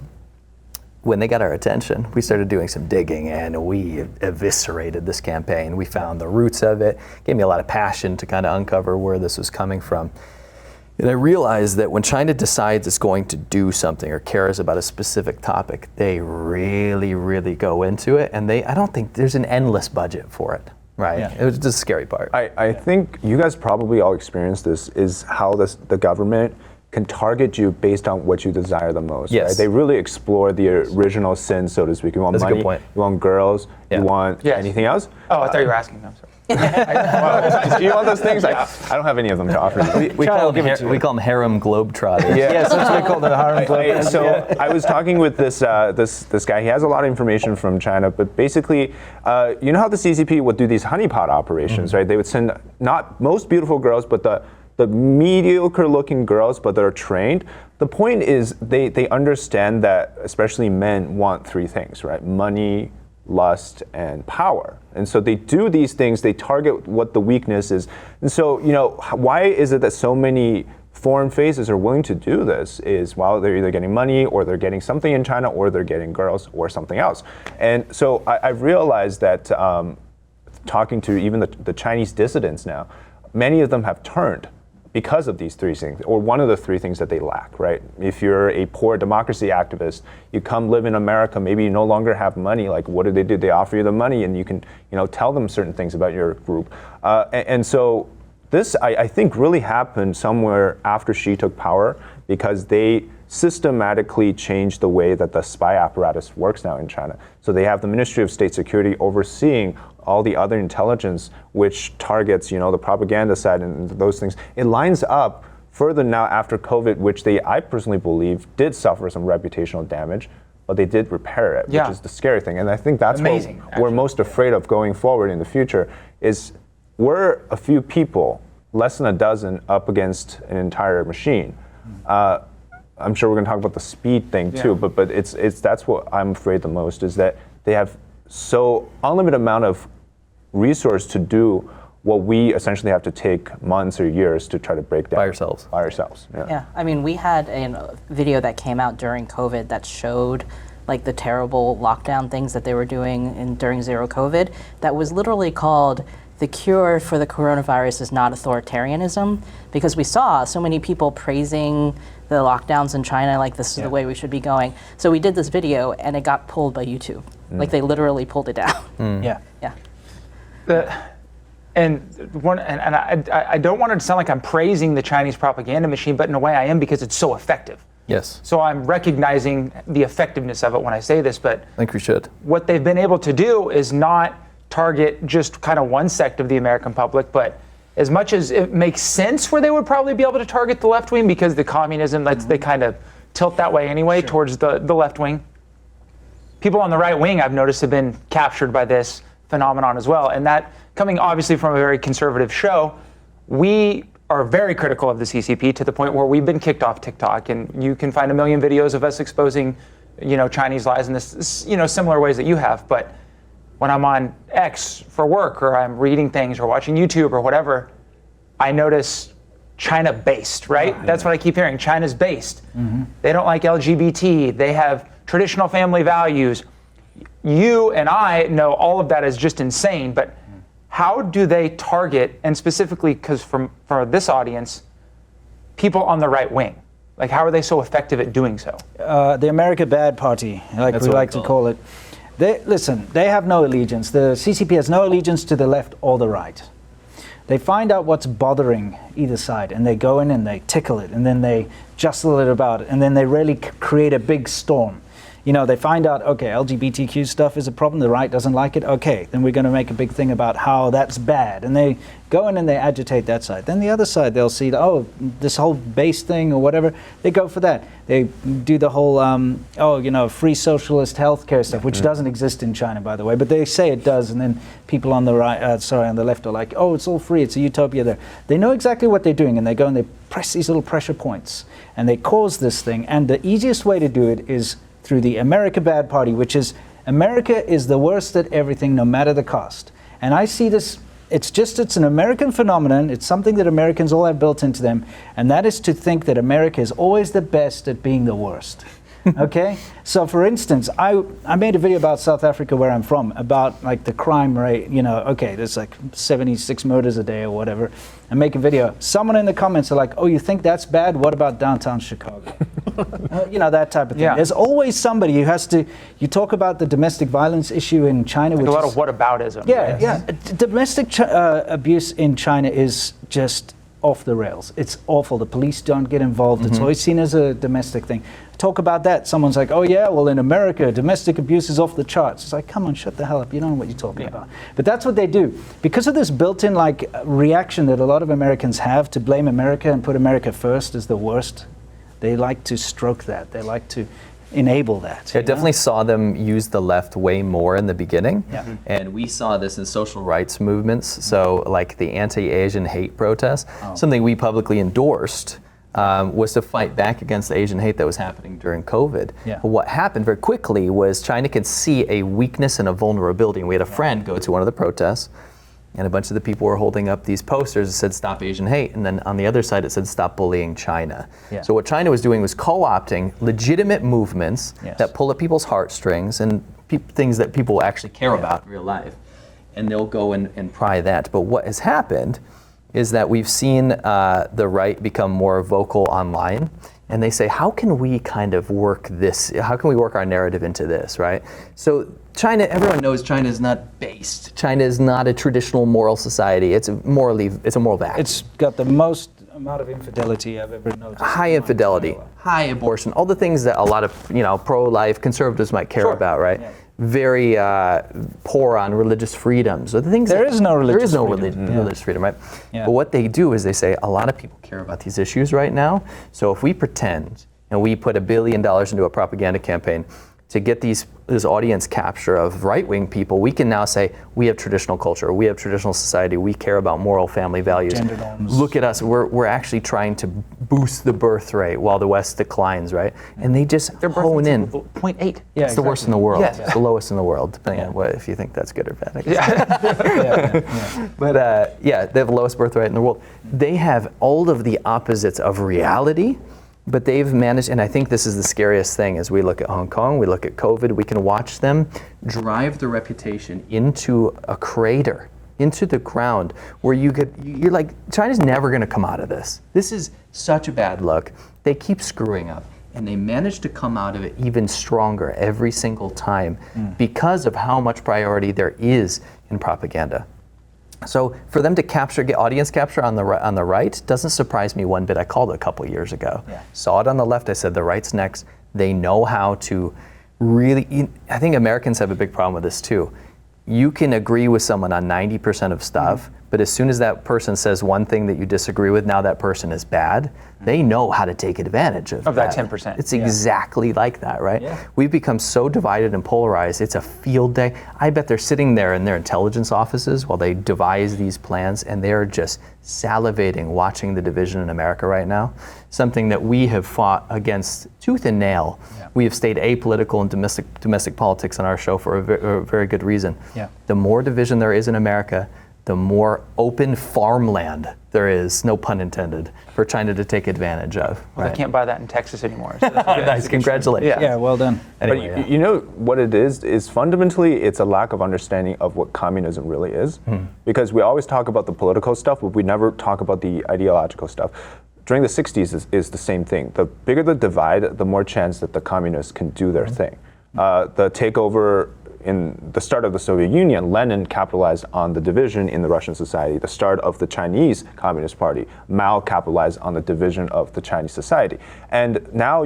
when they got our attention, we started doing some digging, and we eviscerated this campaign. We found the roots of it. Gave me a lot of passion to kind of uncover where this was coming from. And I realized that when China decides it's going to do something or cares about a specific topic, they really, really go into it. And I don't think there's an endless budget for it, right? Yeah. It was just a scary part. I think you guys probably all experienced this, is how the government can target you based on what you desire the most. Yes. Right? They really explore the original sin, so to speak. You want That's a money, good point. you want girls, Yeah. you want anything else? Oh, I thought you were asking. I'm sorry. You want those things? I don't have any of them to offer you. We call them harem globetrotters. Yes, that's what we call the harem globe. So I was talking with this guy. He has a lot of information from China, but basically, you know how the CCP would do these honeypot operations, right? They would send not most beautiful girls, but the mediocre-looking girls, but they're trained. The point is they understand that especially men want three things, right? Money, lust, and power. And so they do these things, they target what the weakness is. And so, why is it that so many foreign faces are willing to do this is, well, they're either getting money or they're getting something in China or they're getting girls or something else. And so I've realized that talking to even the Chinese dissidents now, many of them have turned because of these three things, or one of the three things that they lack, right? If you're a poor democracy activist, you come live in America, maybe you no longer have money, like what do? They offer you the money and you can tell them certain things about your group. And so this, I think, really happened somewhere after Xi took power, because they systematically changed the way that the spy apparatus works now in China. So they have the Ministry of State Security overseeing all the other intelligence, which targets, the propaganda side and those things. It lines up further now after COVID, which I personally believe did suffer some reputational damage, but they did repair it, which is the scary thing. And I think that's amazing, what we're most afraid of going forward in the future, is we're a few people, less than a dozen, up against an entire machine. I'm sure we're going to talk about the speed thing too, but it's that's what I'm afraid the most, is that they have so unlimited amount of resource to do what we essentially have to take months or years to try to break down By ourselves. Yeah, I mean, we had a video that came out during COVID that showed like the terrible lockdown things that they were doing during zero COVID, that was literally called "The cure for the coronavirus is not authoritarianism," because we saw so many people praising the lockdowns in China, like this is the way we should be going. So we did this video and it got pulled by YouTube. Like they literally pulled it down. Yeah. Yeah. I don't want it to sound like I'm praising the Chinese propaganda machine, but in a way I am, because it's so effective. Yes. So I'm recognizing the effectiveness of it when I say this, but I think we should. what they've been able to do is not target just kind of one sect of the American public, but as much as it makes sense where they would probably be able to target the left wing, because the communism, they kind of tilt that way anyway, towards the left wing. People on the right wing, I've noticed, have been captured by this phenomenon as well. And that, coming obviously from a very conservative show, we are very critical of the CCP to the point where we've been kicked off TikTok. And you can find a million videos of us exposing, Chinese lies in this, similar ways that you have. But when I'm on X for work, or I'm reading things or watching YouTube or whatever, I notice China-based, right? That's what I keep hearing. China's based. They don't like LGBT. They have traditional family values. You and I know all of that is just insane, but how do they target, and specifically because for this audience, people on the right wing? Like, how are they so effective at doing so? The America Bad Party, like we like to call it. They have no allegiance. The CCP has no allegiance to the left or the right. They find out what's bothering either side, and they go in and they tickle it, and then they jostle it about it, and then they really create a big storm. They find out, okay, LGBTQ stuff is a problem, the right doesn't like it, okay, then we're going to make a big thing about how that's bad. And they go in and they agitate that side. Then the other side, they'll see, this whole base thing or whatever, they go for that. They do the whole, free socialist healthcare stuff, which doesn't exist in China, by the way, but they say it does, and then people on the right, on the left are like, oh, it's all free, it's a utopia there. They know exactly what they're doing, and they go and they press these little pressure points, and they cause this thing, and the easiest way to do it is through the America Bad Party, which is America is the worst at everything, no matter the cost. And I see this, it's an American phenomenon. It's something that Americans all have built into them, and that is to think that America is always the best at being the worst. Okay? So for instance, I made a video about South Africa, where I'm from, about like the crime rate, there's like 76 murders a day or whatever. I make a video. Someone in the comments are like, oh, you think that's bad? What about downtown Chicago? That type of thing. Yeah. There's always somebody who has to, you talk about the domestic violence issue in China. Like which a lot of whataboutism. Yeah. Domestic abuse in China is just off the rails. It's awful. The police don't get involved. It's always seen as a domestic thing. Talk about that. Someone's like, oh yeah, well in America, domestic abuse is off the charts. It's like, come on, shut the hell up. You don't know what you're talking about. But that's what they do. Because of this built-in like reaction that a lot of Americans have to blame America and put America first as the worst, they like to stroke that. They like to enable that. I definitely saw them use the left way more in the beginning. Yeah. And we saw this in social rights movements. So like the anti-Asian hate protests, something we publicly endorsed was to fight back against the Asian hate that was happening during COVID. Yeah. But what happened very quickly was China could see a weakness and a vulnerability. And we had a friend go to one of the protests, and a bunch of the people were holding up these posters that said stop Asian hate, and then on the other side it said stop bullying China. Yeah. So what China was doing was co-opting legitimate movements that pull at people's heartstrings and things that people actually care about in real life, and they'll go and pry that. But what has happened is that we've seen the right become more vocal online, and they say, how can we kind of work this, how can we work our narrative into this, right? So China, everyone knows China is not based. China is not a traditional moral society. It's a moral vacuum. It's got the most amount of infidelity I've ever noticed. High infidelity, high abortion, all the things that a lot of pro-life conservatives might care about, right? Yeah. Very poor on religious freedoms. So the things there is no religious religious freedom, right? Yeah. But what they do is they say a lot of people care about these issues right now. So if we pretend and we put $1 billion into a propaganda campaign to get this audience capture of right-wing people, we can now say we have traditional culture, we have traditional society, we care about moral family values. Gender norms. Look at us, we're actually trying to boost the birth rate while the West declines, right? And they just hone in. 0.8. Yeah, It's the worst in the world. Yes. It's the lowest in the world, depending on if you think that's good or bad. I guess. But they have the lowest birth rate in the world. They have all of the opposites of reality, but they've managed, and I think this is the scariest thing as we look at Hong Kong, we look at COVID, we can watch them drive the reputation into a crater, into the ground, where you're like, China's never gonna come out of this. This is such a bad look. They keep screwing up, and they manage to come out of it even stronger every single time because of how much priority there is in propaganda. So for them to get audience capture on the right doesn't surprise me one bit. I called it a couple years ago. Saw it on the left. I said the right's next. They know how to really. I think Americans have a big problem with this too. You can agree with someone on 90% of stuff, but as soon as that person says one thing that you disagree with, now that person is bad. They know how to take advantage of that 10%. It's exactly like that, right? Yeah. We've become so divided and polarized. It's a field day. I bet they're sitting there in their intelligence offices while they devise these plans, and they're just salivating watching the division in America right now. Something that we have fought against tooth and nail. Yeah. We have stayed apolitical in domestic politics on our show for a very good reason. Yeah. The more division there is in America, the more open farmland there is, no pun intended, for China to take advantage of. Well, right? they can't buy that in Texas anymore. So Nice, congratulations. Yeah, well done. Anyway, But you know what it is fundamentally it's a lack of understanding of what communism really is. Because we always talk about the political stuff, but we never talk about the ideological stuff. During the 60s is the same thing. The bigger the divide, the more chance that the communists can do their thing. The takeover in the start of the Soviet Union, Lenin capitalized on the division in the Russian society. The start of the Chinese Communist Party, Mao capitalized on the division of the Chinese society. And now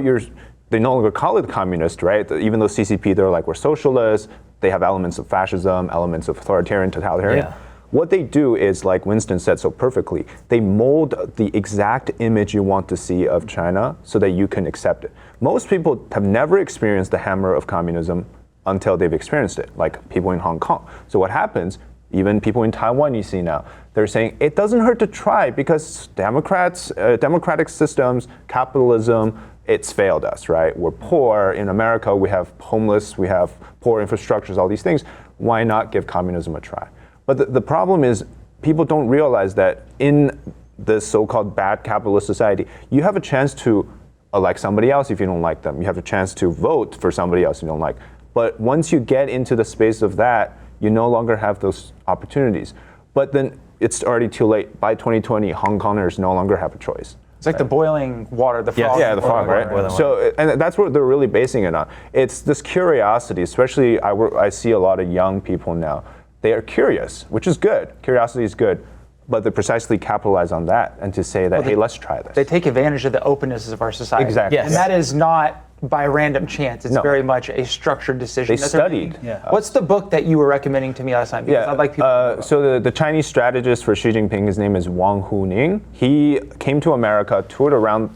they no longer call it communist, right? Even though CCP, they're like, we're socialists, they have elements of fascism, elements of authoritarian, totalitarian. Yeah. What they do is, like Winston said so perfectly, they mold the exact image you want to see of China so that you can accept it. Most people have never experienced the hammer of communism until they've experienced it, like people in Hong Kong. So what happens, even people in Taiwan you see now, they're saying it doesn't hurt to try because democratic systems, capitalism, it's failed us, right? We're poor. In America, we have homeless, we have poor infrastructures, all these things. Why not give communism a try? But the problem is people don't realize that in this so-called bad capitalist society, you have a chance to elect somebody else if you don't like them. You have a chance to vote for somebody else you don't like. But once you get into the space of that, you no longer have those opportunities. But then it's already too late. By 2020, Hong Kongers no longer have a choice. It's like the boiling water, the frog. Yeah, the frog, right? So, and that's what they're really basing it on. It's this curiosity, especially I see a lot of young people now. They are curious, which is good. Curiosity is good. but they precisely capitalize on that and to say that, hey, let's try this. They take advantage of the openness of our society. Exactly. Yes. And that is not by random chance. It's very much a structured decision. They studied. What's the book that you were recommending to me last time? Because I'd like people to know. So the Chinese strategist for Xi Jinping, his name is Wang Huning. He came to America, toured around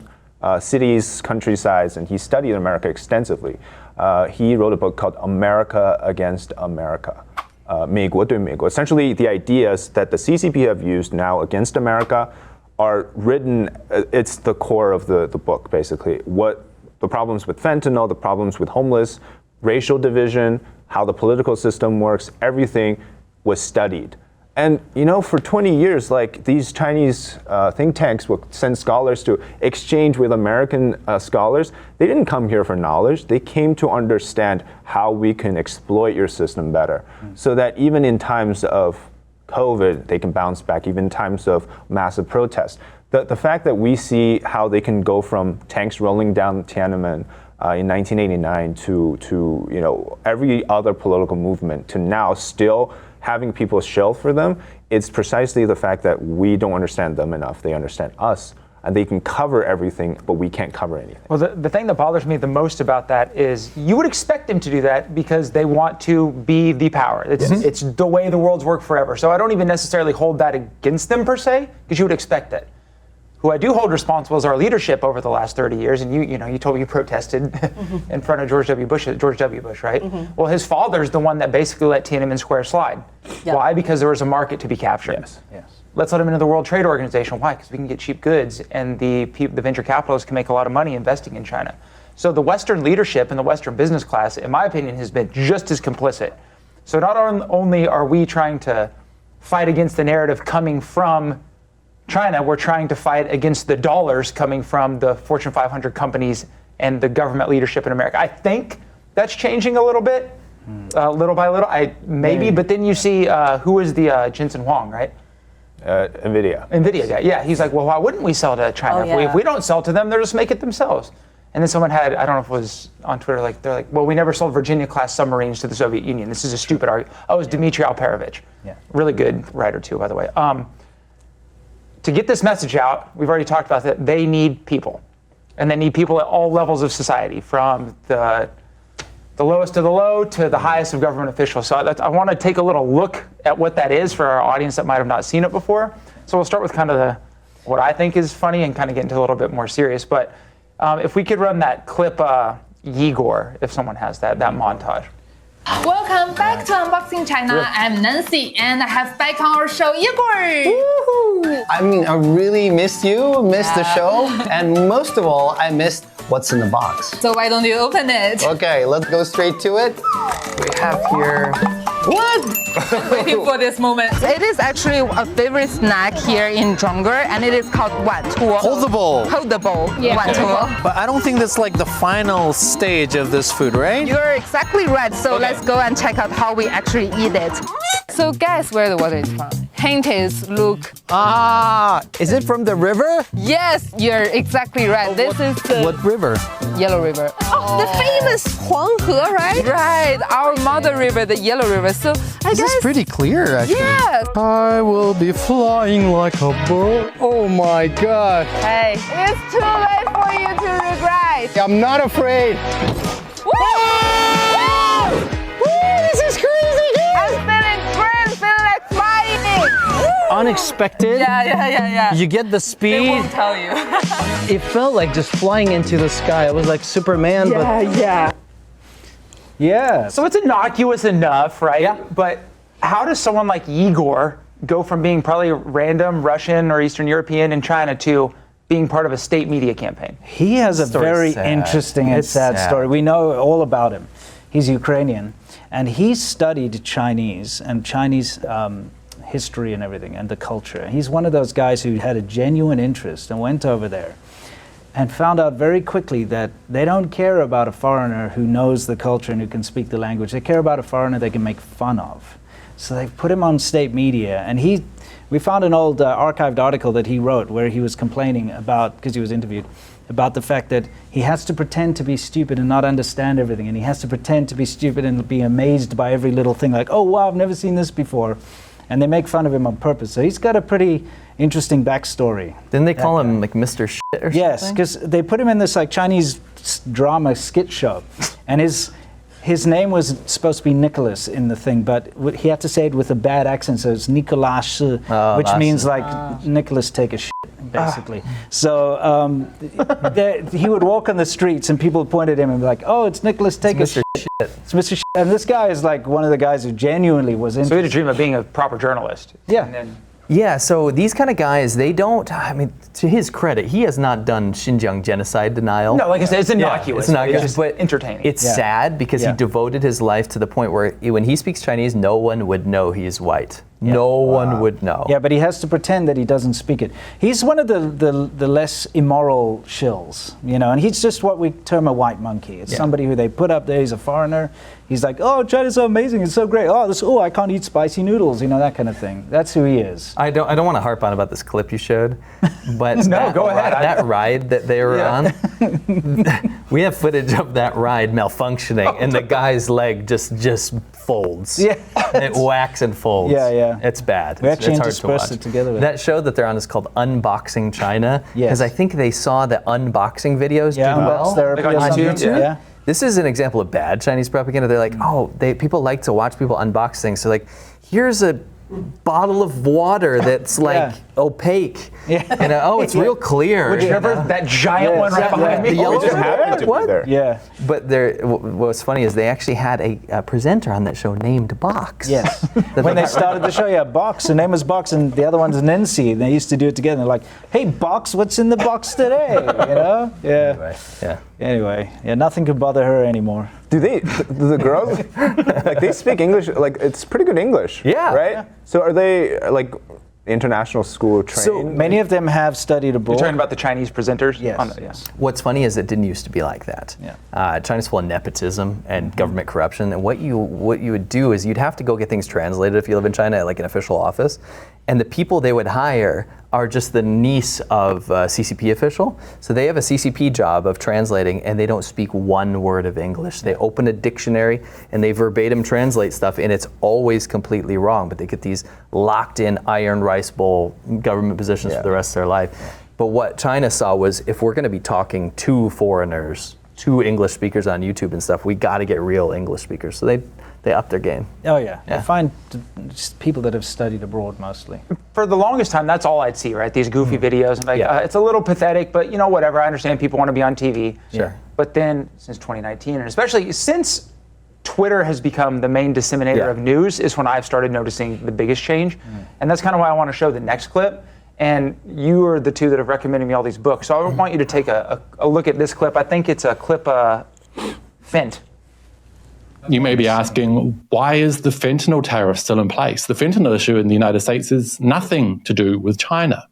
cities, countrysides, and he studied America extensively. He wrote a book called America Against America. 美国对美国. Essentially, the ideas that the CCP have used now against America are written, it's the core of the book, basically. What the problems with fentanyl, the problems with homeless, racial division, how the political system works, everything was studied. And for 20 years, like these Chinese think tanks would send scholars to exchange with American scholars. They didn't come here for knowledge. They came to understand how we can exploit your system better, so that even in times of COVID, they can bounce back, even in times of massive protests. The fact that we see how they can go from tanks rolling down Tiananmen in 1989 to every other political movement to now still having people shell for them, it's precisely the fact that we don't understand them enough. They understand us, and they can cover everything, but we can't cover anything. Well, the thing that bothers me the most about that is you would expect them to do that because they want to be the power. It's the way the world's worked forever. So I don't even necessarily hold that against them per se, because you would expect it. Who I do hold responsible is our leadership over the last 30 years. And you told me you protested in front of George W. Bush, right? Well, his father's the one that basically let Tiananmen Square slide. Yeah. Why? Because there was a market to be captured. Yes. Let's let him into the World Trade Organization. Why? Because we can get cheap goods, and the venture capitalists can make a lot of money investing in China. So the Western leadership and the Western business class, in my opinion, has been just as complicit. So not only are we trying to fight against the narrative coming from China, we're trying to fight against the dollars coming from the Fortune 500 companies and the government leadership in America. I think that's changing a little bit, little by little. But then you see who is the Jensen Huang, right? NVIDIA guy. Yeah, he's like, well, why wouldn't we sell to China? If we don't sell to them, they'll just make it themselves. And then someone had, I don't know if it was on Twitter, they're like, well, we never sold Virginia-class submarines to the Soviet Union. This is a stupid argument. Oh, it was Dmitry Alperovich. Yeah. Really good writer, too, by the way. To get this message out, we've already talked about that, they need people. And they need people at all levels of society, from the lowest of the low to the highest of government officials. So I want to take a little look at what that is for our audience that might have not seen it before. So we'll start with kind of what I think is funny and kind of get into a little bit more serious. But if we could run that clip, Igor, if someone has that montage. Welcome back to Unboxing China. I'm Nancy, and I have back on our show Igor. Woohoo! I mean, I really missed you, missed the show, and most of all, I missed what's in the box. So why don't you open it? Okay, let's go straight to it. We have here. What? Waiting for this moment. It is actually a favorite snack here in Zhongguo, and it is called wantuo. Holdable. Yeah. Wantuo. But I don't think that's like the final stage of this food, right? You're exactly right. So let's go and check out how we actually eat it. So guess where the water is from? Hint is, look. Is it from the river? Yes, you're exactly right. This is the What river? Yellow River. Oh, the famous Huanghe, right? Right, our mother river, the Yellow River. So I This guess is pretty clear, actually. yes. I will be flying like a bird. Oh my god. Hey, it's too late for you to regret. I'm not afraid. Woo! Woo! This is crazy, I'm feeling great, feeling like flying. Unexpected. Yeah. You get the They speed. won't tell you. It felt like just flying into the sky. It was like Superman, but Yeah. So it's innocuous enough, right? Yeah. But how does someone like Igor go from being probably random Russian or Eastern European in China to being part of a state media campaign? He has a Story's very sad. interesting and It's sad sad. story. We know all about him. He's Ukrainian, and he studied Chinese and Chinese history and everything, and the culture. He's one of those guys who had a genuine interest and went over there and found out very quickly that they don't care about a foreigner who knows the culture and who can speak the language. They care about a foreigner they can make fun of. So they put him on state media, and we found an old archived article that he wrote where he was complaining about, because he was interviewed, about the fact that he has to pretend to be stupid and not understand everything, and he has to pretend to be stupid and be amazed by every little thing, like, oh wow, I've never seen this before. and they make fun of him on purpose. So he's got a pretty interesting backstory. Didn't they call him like Mr. Shit or something? Yes, because they put him in this like Chinese drama skit show, and his name was supposed to be Nicholas in the thing, but he had to say it with a bad accent, so it's Nicolas, which means like Nicholas take a shit, basically. So he would walk on the streets, and people pointed at him and be like, "Oh, it's Nicholas take a shit." It's Mr. Shit. And this guy is like one of the guys who genuinely was interested. So he had a dream of being a proper journalist. Yeah. And then, Yeah, so these kind of guys, they don't, I mean, to his credit, he has not done Xinjiang genocide denial. no, like I said, it's innocuous. It's innocuous, just but entertaining. It's sad because he devoted his life to the point where when he speaks Chinese, no one would know he's white. No one would know. Yeah, but he has to pretend that he doesn't speak it. He's one of the less immoral shills, you know, and he's just what we term a white monkey. It's somebody who they put up there, he's a foreigner. He's like, oh, China's so amazing, it's so great. Oh, I can't eat spicy noodles, you know, that kind of thing. That's who he is. I don't want to harp on about this clip you showed, but go ahead. That ride that they were on, we have footage of that ride malfunctioning, and the guy's leg just folds. Yeah. It whacks and folds. Yeah. It's bad. We actually it's hard to interspersed watch. it together. That show that they're on is called Unboxing China, because I think they saw the unboxing videos do well. Therapy on on YouTube. Yeah. This is an example of bad Chinese propaganda. They're like, people like to watch people unbox things. So like, here's a bottle of water that's like opaque. Yeah. You know, it's real clear. Would you ever, that giant one right behind me? The yellow just happened to be there. Yeah. But what's funny is they actually had a presenter on that show named Box. Yes. When they started the show, Box, her name was Box, and the other one's Nancy, and they used to do it together. They're like, hey, Box, what's in the box today? You know? Yeah. Anyway, nothing could bother her anymore. Do the girls, like they speak English, like it's pretty good English, right? Yeah. So are they like international school trained? So many of them have studied abroad. You're talking about the Chinese presenters? Yes. What's funny is it didn't used to be like that. Yeah. China's full of nepotism and government corruption, and what you would do is you'd have to go get things translated if you live in China at like an official office, and the people they would hire are just the niece of a CCP official. So they have a CCP job of translating, and they don't speak one word of English. They open a dictionary and they verbatim translate stuff, and it's always completely wrong, but they get these locked in iron rice bowl government positions for the rest of their life. But what China saw was, if we're gonna be talking to foreigners, to English speakers on YouTube and stuff, we gotta get real English speakers. So they upped their game. Oh yeah. They find just people that have studied abroad mostly. For the longest time, that's all I'd see, right? These goofy videos. I'm like, it's a little pathetic, but you know, whatever. I understand people want to be on TV. Sure. But then, since 2019, and especially since Twitter has become the main disseminator of news, is when I've started noticing the biggest change. And that's kind of why I want to show the next clip. And you are the two that have recommended me all these books. So I want you to take a look at this clip. I think it's a clip, Fent. You may be asking, why is the fentanyl tariff still in place? The fentanyl issue in the United States is nothing to do with China.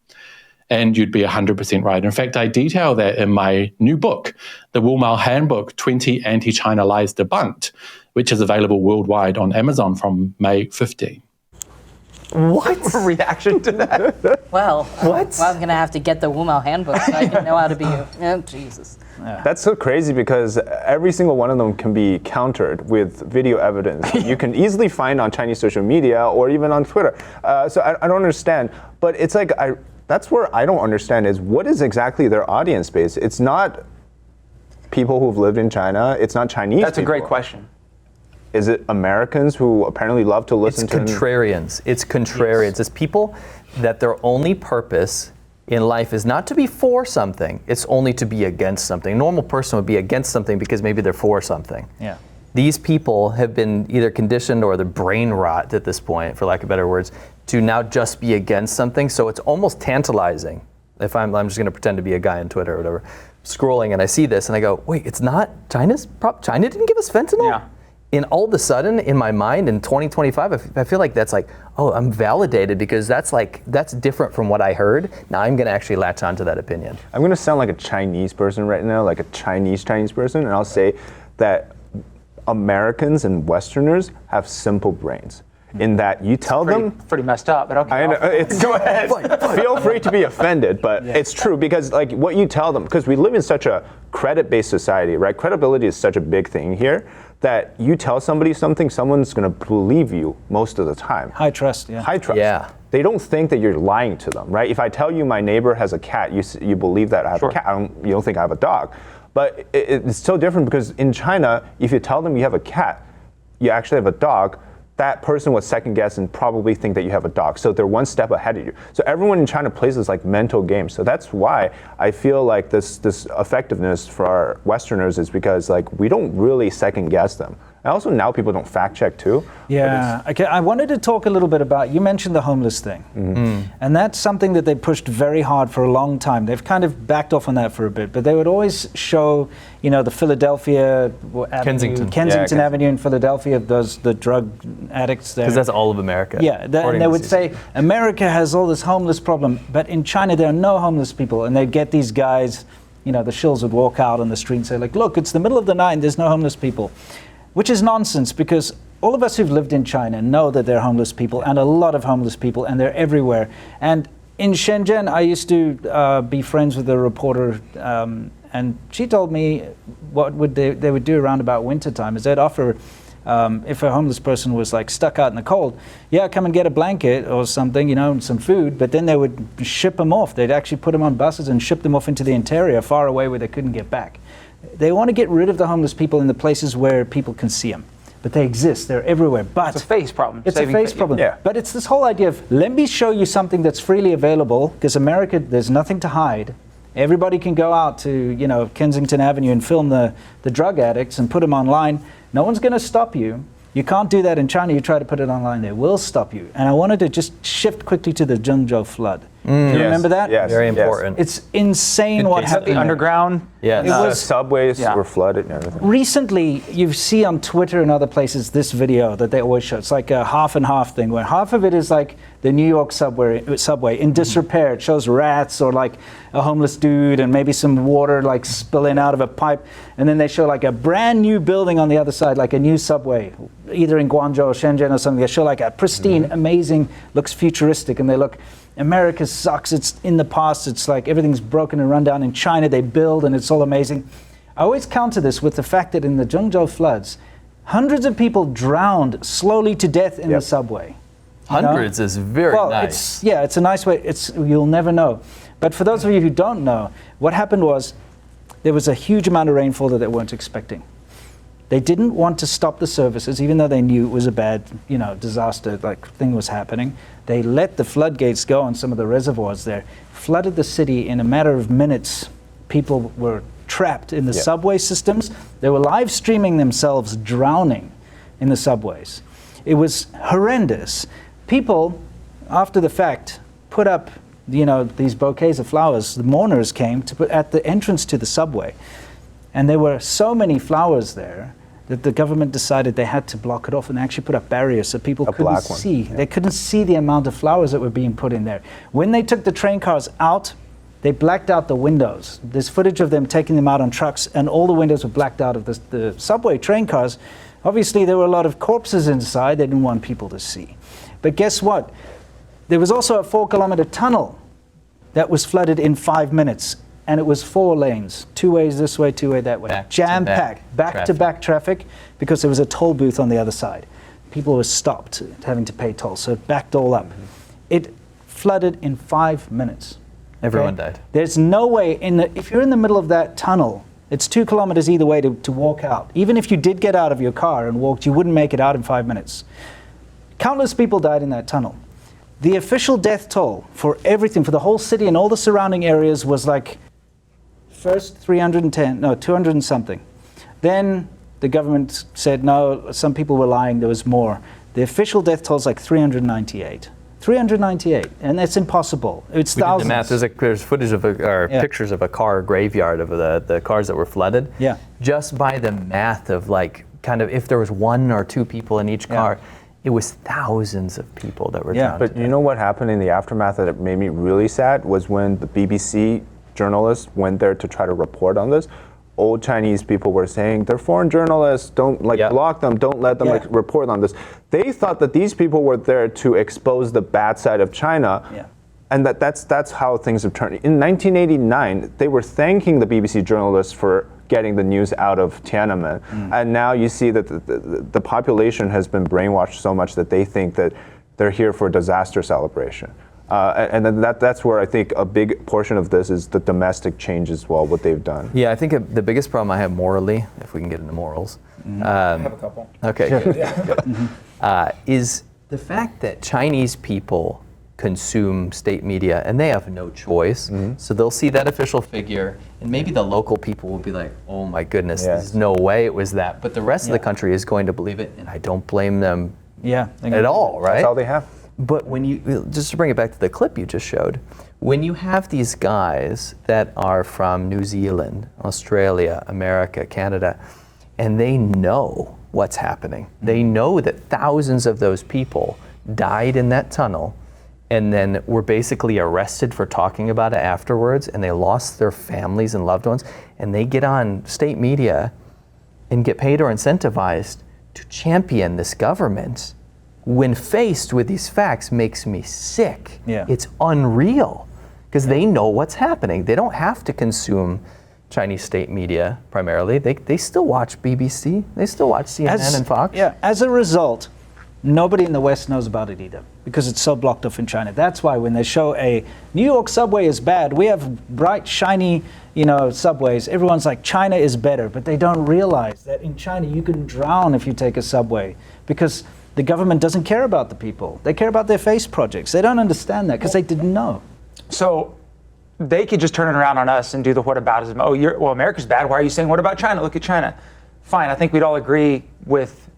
And you'd be 100% right. In fact, I detail that in my new book, the Wu-Mao Handbook, 20 Anti-China Lies Debunked, which is available worldwide on Amazon from May 15. What? Reaction to that? Well, I'm going to have to get the Wu-Mao Handbook so I can know how to be Jesus. That's so crazy because every single one of them can be countered with video evidence that you can easily find on Chinese social media or even on Twitter. So I don't understand. But it's like, that's where I don't understand is what is exactly their audience base? It's not people who've lived in China. It's not Chinese people. That's a great question. Is it Americans who apparently love to listen to... It's contrarians. It's contrarians. It's people that their only purpose in life is not to be for something, it's only to be against something. A normal person would be against something because maybe they're for something. Yeah. These people have been either conditioned or the brain rot at this point, for lack of better words, to now just be against something. So it's almost tantalizing. If I'm just going to pretend to be a guy on Twitter or whatever, scrolling and I see this and I go, wait, it's not China didn't give us fentanyl? Yeah. And all of a sudden, in my mind, in 2025, I feel like that's like, oh, I'm validated because that's different from what I heard. Now I'm going to actually latch onto that opinion. I'm going to sound like a Chinese person right now, like a Chinese person, and I'll say that Americans and Westerners have simple brains. in that you tell them. Pretty messed up, but okay. I know, Go ahead. Feel free to be offended, but it's true because like what you tell them, because we live in such a credit-based society, right? Credibility is such a big thing here that you tell somebody something, someone's going to believe you most of the time. High trust, yeah. High trust. Yeah. They don't think that you're lying to them, right? If I tell you my neighbor has a cat, you believe that I have a cat. You don't think I have a dog. But it's so different because in China, if you tell them you have a cat, you actually have a dog, that person would second guess and probably think that you have a dog. So they're one step ahead of you. So everyone in China plays this like mental game. So that's why I feel like this effectiveness for our Westerners is because like we don't really second guess them. And also now people don't fact check too. Yeah, okay. I wanted to talk a little bit about, you mentioned the homeless thing. And that's something that they pushed very hard for a long time. They've kind of backed off on that for a bit, but they would always show, you know, the Philadelphia Kensington Avenue in Philadelphia, the drug addicts there. Because that's all of America. Yeah, and they would say, America has all this homeless problem, but in China there are no homeless people. And they'd get these guys, you know, the shills would walk out on the street and say like, look, it's the middle of the night and there's no homeless people. Which is nonsense because all of us who've lived in China know that there are homeless people and a lot of homeless people and they're everywhere. And in Shinjang, I used to be friends with a reporter and she told me what they would do around about wintertime is they'd offer, if a homeless person was like stuck out in the cold, yeah, come and get a blanket or something, you know, and some food, but then they would ship them off. They'd actually put them on buses and ship them off into the interior far away where they couldn't get back. They want to get rid of the homeless people in the places where people can see them. But they exist, they're everywhere. But it's a face problem. It's a face problem. Yeah. But it's this whole idea of, let me show you something that's freely available, because America, there's nothing to hide. Everybody can go out to, you know, Kensington Avenue and film the drug addicts and put them online. No one's going to stop you. You can't do that in China. You try to put it online, they will stop you. And I wanted to just shift quickly to the Zhengzhou flood. Do you remember that? Yes. Very important. It's insane what happened. The underground. Yes. It was subways were flooded and everything. Recently, you see on Twitter and other places this video that they always show. It's like a half and half thing, where half of it is like the New York subway in disrepair. It shows rats or like a homeless dude and maybe some water like spilling out of a pipe. And then they show like a brand new building on the other side, like a new subway, either in Guangzhou or Shenzhen or something. They show like a pristine, amazing, looks futuristic, and they look, America sucks, it's in the past, it's like everything's broken and run down. In China they build and it's all amazing. I always counter this with the fact that in the Zhengzhou floods, hundreds of people drowned slowly to death in the subway. Hundreds is very nice. It's a nice way, you'll never know. But for those of you who don't know, what happened was there was a huge amount of rainfall that they weren't expecting. They didn't want to stop the services, even though they knew it was a bad, disaster, like thing was happening. They let the floodgates go on some of the reservoirs there, flooded the city in a matter of minutes. People were trapped in the subway systems. They were live streaming themselves drowning in the subways. It was horrendous. People, after the fact, put up, these bouquets of flowers. The mourners came to put at the entrance to the subway. And there were so many flowers there that the government decided they had to block it off and actually put up barriers so people couldn't see. They couldn't see the amount of flowers that were being put in there. When they took the train cars out, they blacked out the windows. There's footage of them taking them out on trucks, and all the windows were blacked out of the subway train cars. Obviously, there were a lot of corpses inside. They didn't want people to see. But guess what? There was also a 4-kilometer tunnel that was flooded in 5 minutes. And it was 4 lanes, 2 ways this way, 2 ways that way. Jam-packed, back-to-back traffic, because there was a toll booth on the other side. People were stopped having to pay toll, so it backed all up. It flooded in 5 minutes. Everyone died. There's no way, if you're in the middle of that tunnel, it's 2 kilometers either way to walk out. Even if you did get out of your car and walked, you wouldn't make it out in 5 minutes. Countless people died in that tunnel. The official death toll for everything, for the whole city and all the surrounding areas was like, first 200 and something. Then the government said, no, some people were lying, there was more. The official death toll is like 398. 398, and that's impossible. It's thousands. We did the math. There's footage of pictures of a car graveyard of the cars that were flooded. Yeah. Just by the math of if there was 1 or 2 people in each car, it was thousands of people that were drowned. But you know what happened in the aftermath that made me really sad was when the BBC journalists went there to try to report on this. old Chinese people were saying they're foreign journalists, don't block them, don't let them report on this. They thought that these people were there to expose the bad side of China. And that's how things have turned. In 1989, they were thanking the BBC journalists for getting the news out of Tiananmen. And now you see that the population has been brainwashed so much that they think that they're here for disaster celebration. And then that's where I think a big portion of this is the domestic change as well, what they've done. Yeah, I think the biggest problem I have morally, if we can get into morals. I have a couple. Okay, good. Is the fact that Chinese people consume state media and they have no choice. So they'll see that official figure and maybe the local people will be like, oh my goodness, there's no way it was that. But the rest of the country is going to believe it, and I don't blame them at all, right? That's all they have. But when you, just to bring it back to the clip you just showed, when you have these guys that are from New Zealand, Australia, America, Canada, and they know what's happening. They know that thousands of those people died in that tunnel and then were basically arrested for talking about it afterwards, and they lost their families and loved ones, and they get on state media and get paid or incentivized to champion this government when faced with these facts makes me sick. It's unreal, because they know what's happening. They don't have to consume Chinese state media primarily. They still watch BBC, they still watch CNN and Fox. As a result, nobody in the West knows about it either, because it's so blocked off in China. That's why when they show a New York subway is bad, we have bright, shiny, subways. Everyone's like, China is better, but they don't realize that in China you can drown if you take a subway, because the government doesn't care about the people. They care about their face projects. They don't understand that because they didn't know. So they could just turn it around on us and do the whataboutism. Oh, America's bad. Why are you saying what about China? Look at China. Fine, I think we'd all agree with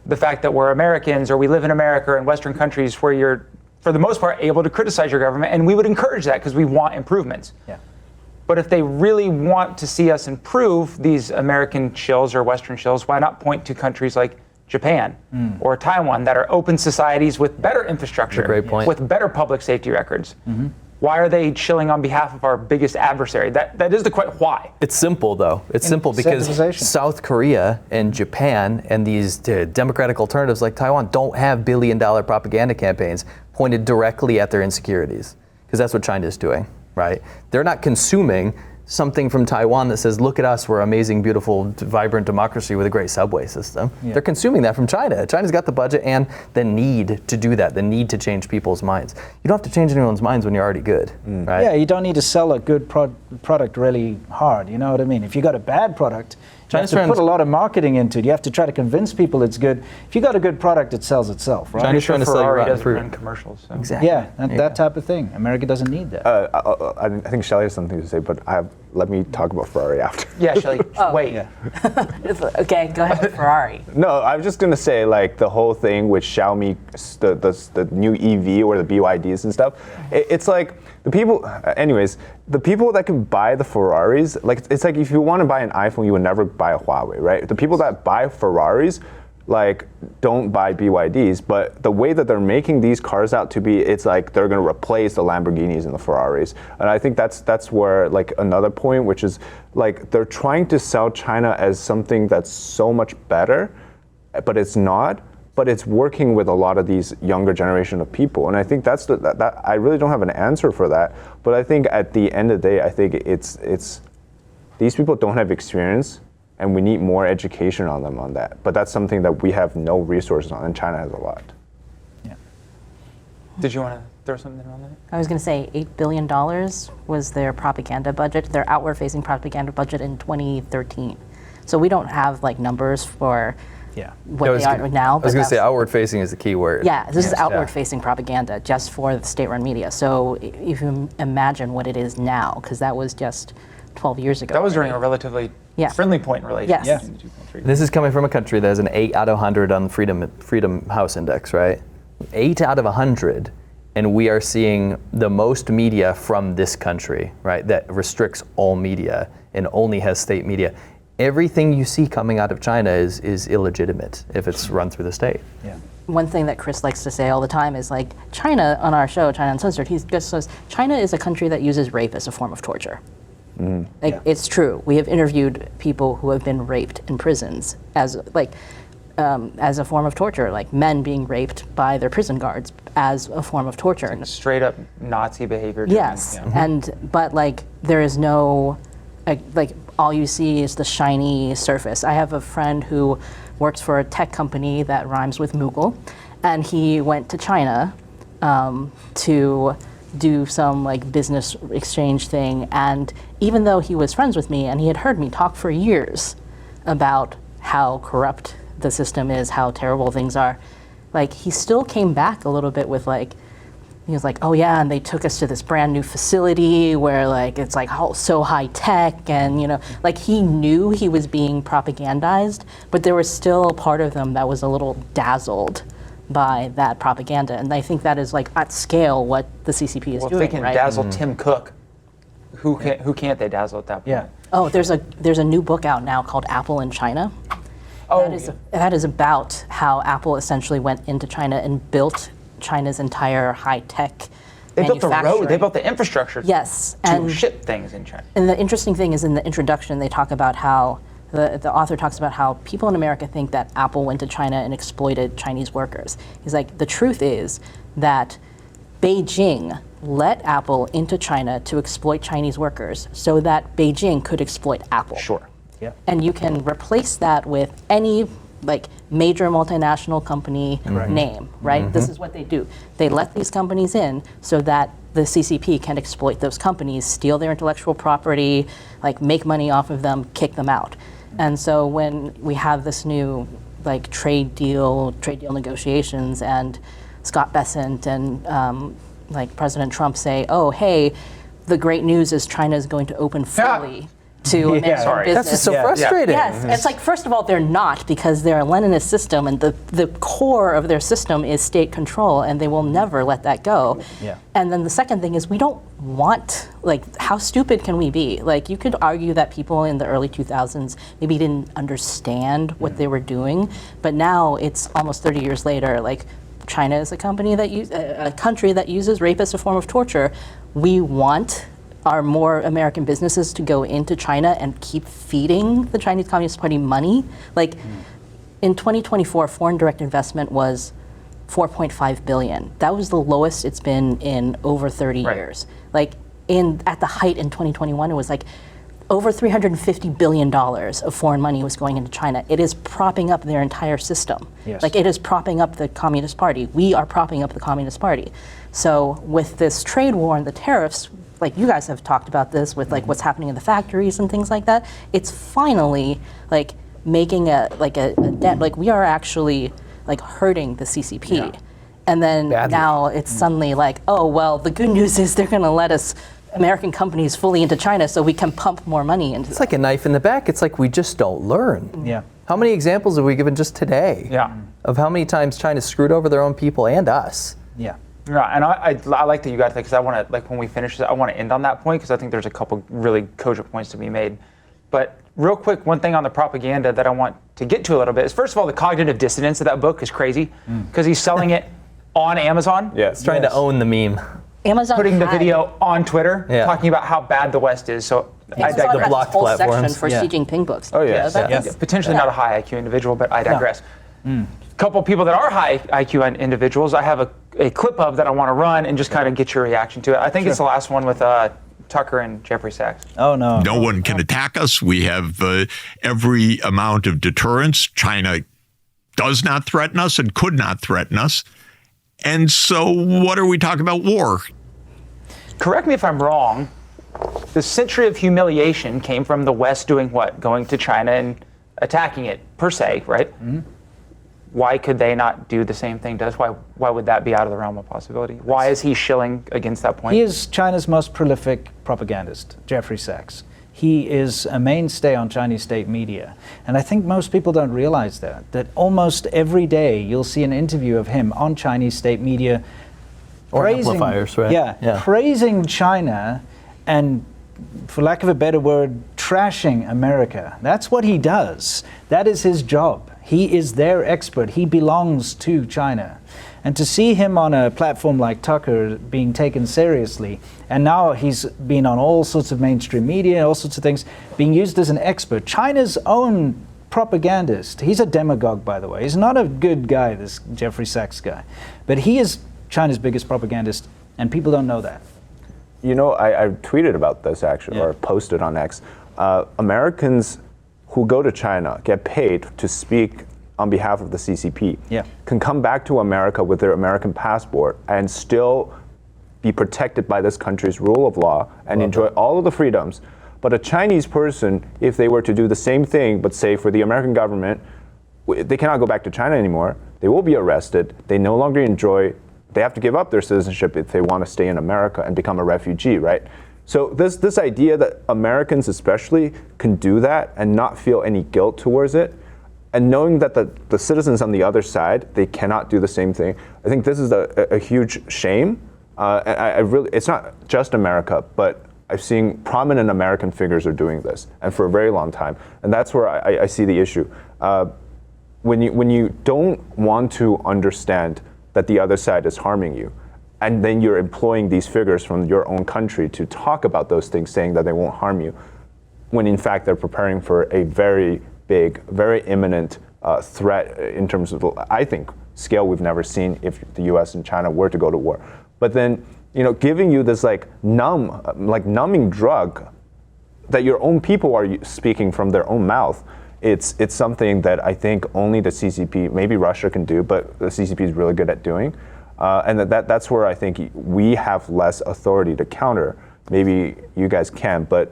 the fact that we're Americans, or we live in America or in Western countries where you're, for the most part, able to criticize your government, and we would encourage that because we want improvements. But if they really want to see us improve these American shills or Western shills, why not point to countries like Japan or Taiwan that are open societies with better infrastructure, great point. with better public safety records? Why are they shilling on behalf of our biggest adversary? That is the question. Why? It's simple, though. It's simple because South Korea and Japan and these democratic alternatives like Taiwan don't have billion-dollar propaganda campaigns pointed directly at their insecurities, because that's what China is doing, right? They're not consuming something from Taiwan that says, look at us, we're amazing, beautiful, vibrant democracy with a great subway system. They're consuming that from China. China's got the budget and the need to do that, the need to change people's minds. You don't have to change anyone's minds when you're already good, right? Yeah, you don't need to sell a good product really hard, you know what I mean? If you got a bad product, you have to put a lot of marketing into it. You have to try to convince people it's good. If you got a good product, it sells itself, right? China's trying to sell you rotten doesn't fruit. run commercials. So. Exactly. Yeah, that type of thing. America doesn't need that. I think Shelley has something to say, but let me talk about Ferrari after. Yeah, Shelley, wait. Okay, go ahead with Ferrari. No, I was just going to say, like, the whole thing with Xiaomi, the new EV or the BYDs and stuff, it's like, the people that can buy the Ferraris, like, it's like if you want to buy an iPhone, you would never buy a Huawei, right? The people that buy Ferraris, like, don't buy BYDs, but the way that they're making these cars out to be, it's like they're going to replace the Lamborghinis and the Ferraris. And I think that's where, like, another point, which is, like, they're trying to sell China as something that's so much better, but it's not. But it's working with a lot of these younger generation of people, and I think that I really don't have an answer for that. But I think at the end of the day, I think it's these people don't have experience, and we need more education on them on that. But that's something that we have no resources on, and China has a lot. Yeah. Did you want to throw something on that? I was going to say $8 billion was their propaganda budget, their outward-facing propaganda budget in 2013. So we don't have like numbers for what they are now. I was going to say outward-facing is the key word. Yeah, this is outward-facing propaganda just for the state-run media. So if you imagine what it is now, because that was just 12 years ago. That was during a relatively friendly point in relations between the two countries. This is coming from a country that has an 8 out of 100 on the Freedom House Index, right? 8 out of 100, and we are seeing the most media from this country, right? That restricts all media and only has state media. Everything you see coming out of China is illegitimate if it's run through the state. Yeah. One thing that Chris likes to say all the time is like, China, on our show, China Uncensored, he just says, China is a country that uses rape as a form of torture. It's true. We have interviewed people who have been raped in prisons as a form of torture, like men being raped by their prison guards as a form of torture. Straight up Nazi behavior. Yes, but like there is no, like all you see is the shiny surface. I have a friend who works for a tech company that rhymes with Mughal, and he went to China to do some like business exchange thing. And even though he was friends with me and he had heard me talk for years about how corrupt the system is, how terrible things are, like he still came back a little bit with like, he was like, oh yeah, and they took us to this brand new facility where like it's like so high tech, and you know, like he knew he was being propagandized, but there was still a part of them that was a little dazzled by that propaganda, and I think that is like at scale what the CCP is doing. If they can right? dazzle Tim Cook, who can't they dazzle at that point? Yeah. Oh, there's a new book out now called Apple in China. That is about how Apple essentially went into China and built China's entire high-tech They built the manufacturing. road, they built the infrastructure Yes, to and ship things in China. And the interesting thing is in the introduction, they talk about how, the author talks about how people in America think that Apple went to China and exploited Chinese workers. He's like, the truth is that Beijing let Apple into China to exploit Chinese workers so that Beijing could exploit Apple. Sure. Yeah. And you can replace that with any like major multinational company name, right? This is what they do. They let these companies in so that the CCP can exploit those companies, steal their intellectual property, like make money off of them, kick them out. And so when we have this new like trade deal negotiations, and Scott Bessent and like President Trump say, oh, hey, the great news is China is going to open fully to American business. That's just so frustrating. Yes, it's like, first of all, they're not, because they're a Leninist system, and the core of their system is state control, and they will never let that go. Yeah. And then the second thing is, we don't want, like, how stupid can we be? Like, you could argue that people in the early 2000s maybe didn't understand what they were doing, but now it's almost 30 years later, like, China is a country that uses rape as a form of torture. We want our more American businesses to go into China and keep feeding the Chinese Communist Party money. Like in 2024, foreign direct investment was 4.5 billion. That was the lowest it's been in over 30 years. Like at the height in 2021, it was like over $350 billion of foreign money was going into China. It is propping up their entire system. Yes. Like it is propping up the Communist Party. We are propping up the Communist Party. So with this trade war and the tariffs, like you guys have talked about this with like what's happening in the factories and things like that, it's finally like making a dent. Like we are actually like hurting the CCP. Yeah. And then now it's suddenly like, oh, well, the good news is they're going to let us American companies fully into China so we can pump more money into It's like a knife in the back. It's like we just don't learn. Yeah. How many examples have we given just today of how many times China screwed over their own people and us? Yeah. Yeah, and I like that you got to, because I want to, like when we finish this, I want to end on that point, because I think there's a couple really cogent points to be made. But real quick, one thing on the propaganda that I want to get to a little bit is, first of all, the cognitive dissonance of that book is crazy, because he's selling it on Amazon. Yeah, it's trying to own the meme. Amazon putting the video on Twitter, talking about how bad the West is. So Amazon has a whole section for Xi Jinping books. Oh yes, potentially not a high IQ individual, but I digress. Couple people that are high IQ individuals, I have a clip of that I want to run and just kind of get your reaction to it. I think it's the last one with Tucker and Jeffrey Sachs. Oh no! No one can attack us. We have every amount of deterrence. China does not threaten us and could not threaten us. And so what are we talking about? War? Correct me if I'm wrong. The century of humiliation came from the West doing what? Going to China and attacking it, per se, right? Mm-hmm. Why could they not do the same thing to us? Why would that be out of the realm of possibility? Why is he shilling against that point? He is China's most prolific propagandist, Jeffrey Sachs. He is a mainstay on Chinese state media. And I think most people don't realize that almost every day you'll see an interview of him on Chinese state media or amplifiers, right? Yeah, praising China and, for lack of a better word, trashing America. That's what he does. That is his job. He is their expert. He belongs to China. And to see him on a platform like Tucker being taken seriously And now he's been on all sorts of mainstream media, all sorts of things, being used as an expert. China's own propagandist. He's a demagogue, by the way. He's not a good guy, this Jeffrey Sachs guy. But he is China's biggest propagandist, and people don't know that. You know, I tweeted about this actually, or posted on X. Americans who go to China get paid to speak on behalf of the CCP, can come back to America with their American passport and still be protected by this country's rule of law and enjoy all of the freedoms. But a Chinese person, if they were to do the same thing, but say for the American government, they cannot go back to China anymore. They will be arrested. They no longer enjoy, they have to give up their citizenship if they want to stay in America and become a refugee, right? So this idea that Americans especially can do that and not feel any guilt towards it, and knowing that the citizens on the other side, they cannot do the same thing, I think this is a huge shame. I really, it's not just America, but I've seen prominent American figures are doing this, and for a very long time. And that's where I see the issue. When you don't want to understand that the other side is harming you, and then you're employing these figures from your own country to talk about those things, saying that they won't harm you, when in fact they're preparing for a very big, very imminent threat in terms of, I think, scale we've never seen if the US and China were to go to war. But then, you know, giving you this numbing drug that your own people are speaking from their own mouth, it's something that I think only the CCP, maybe Russia can do, but the CCP is really good at doing. And that's where I think we have less authority to counter. Maybe you guys can, but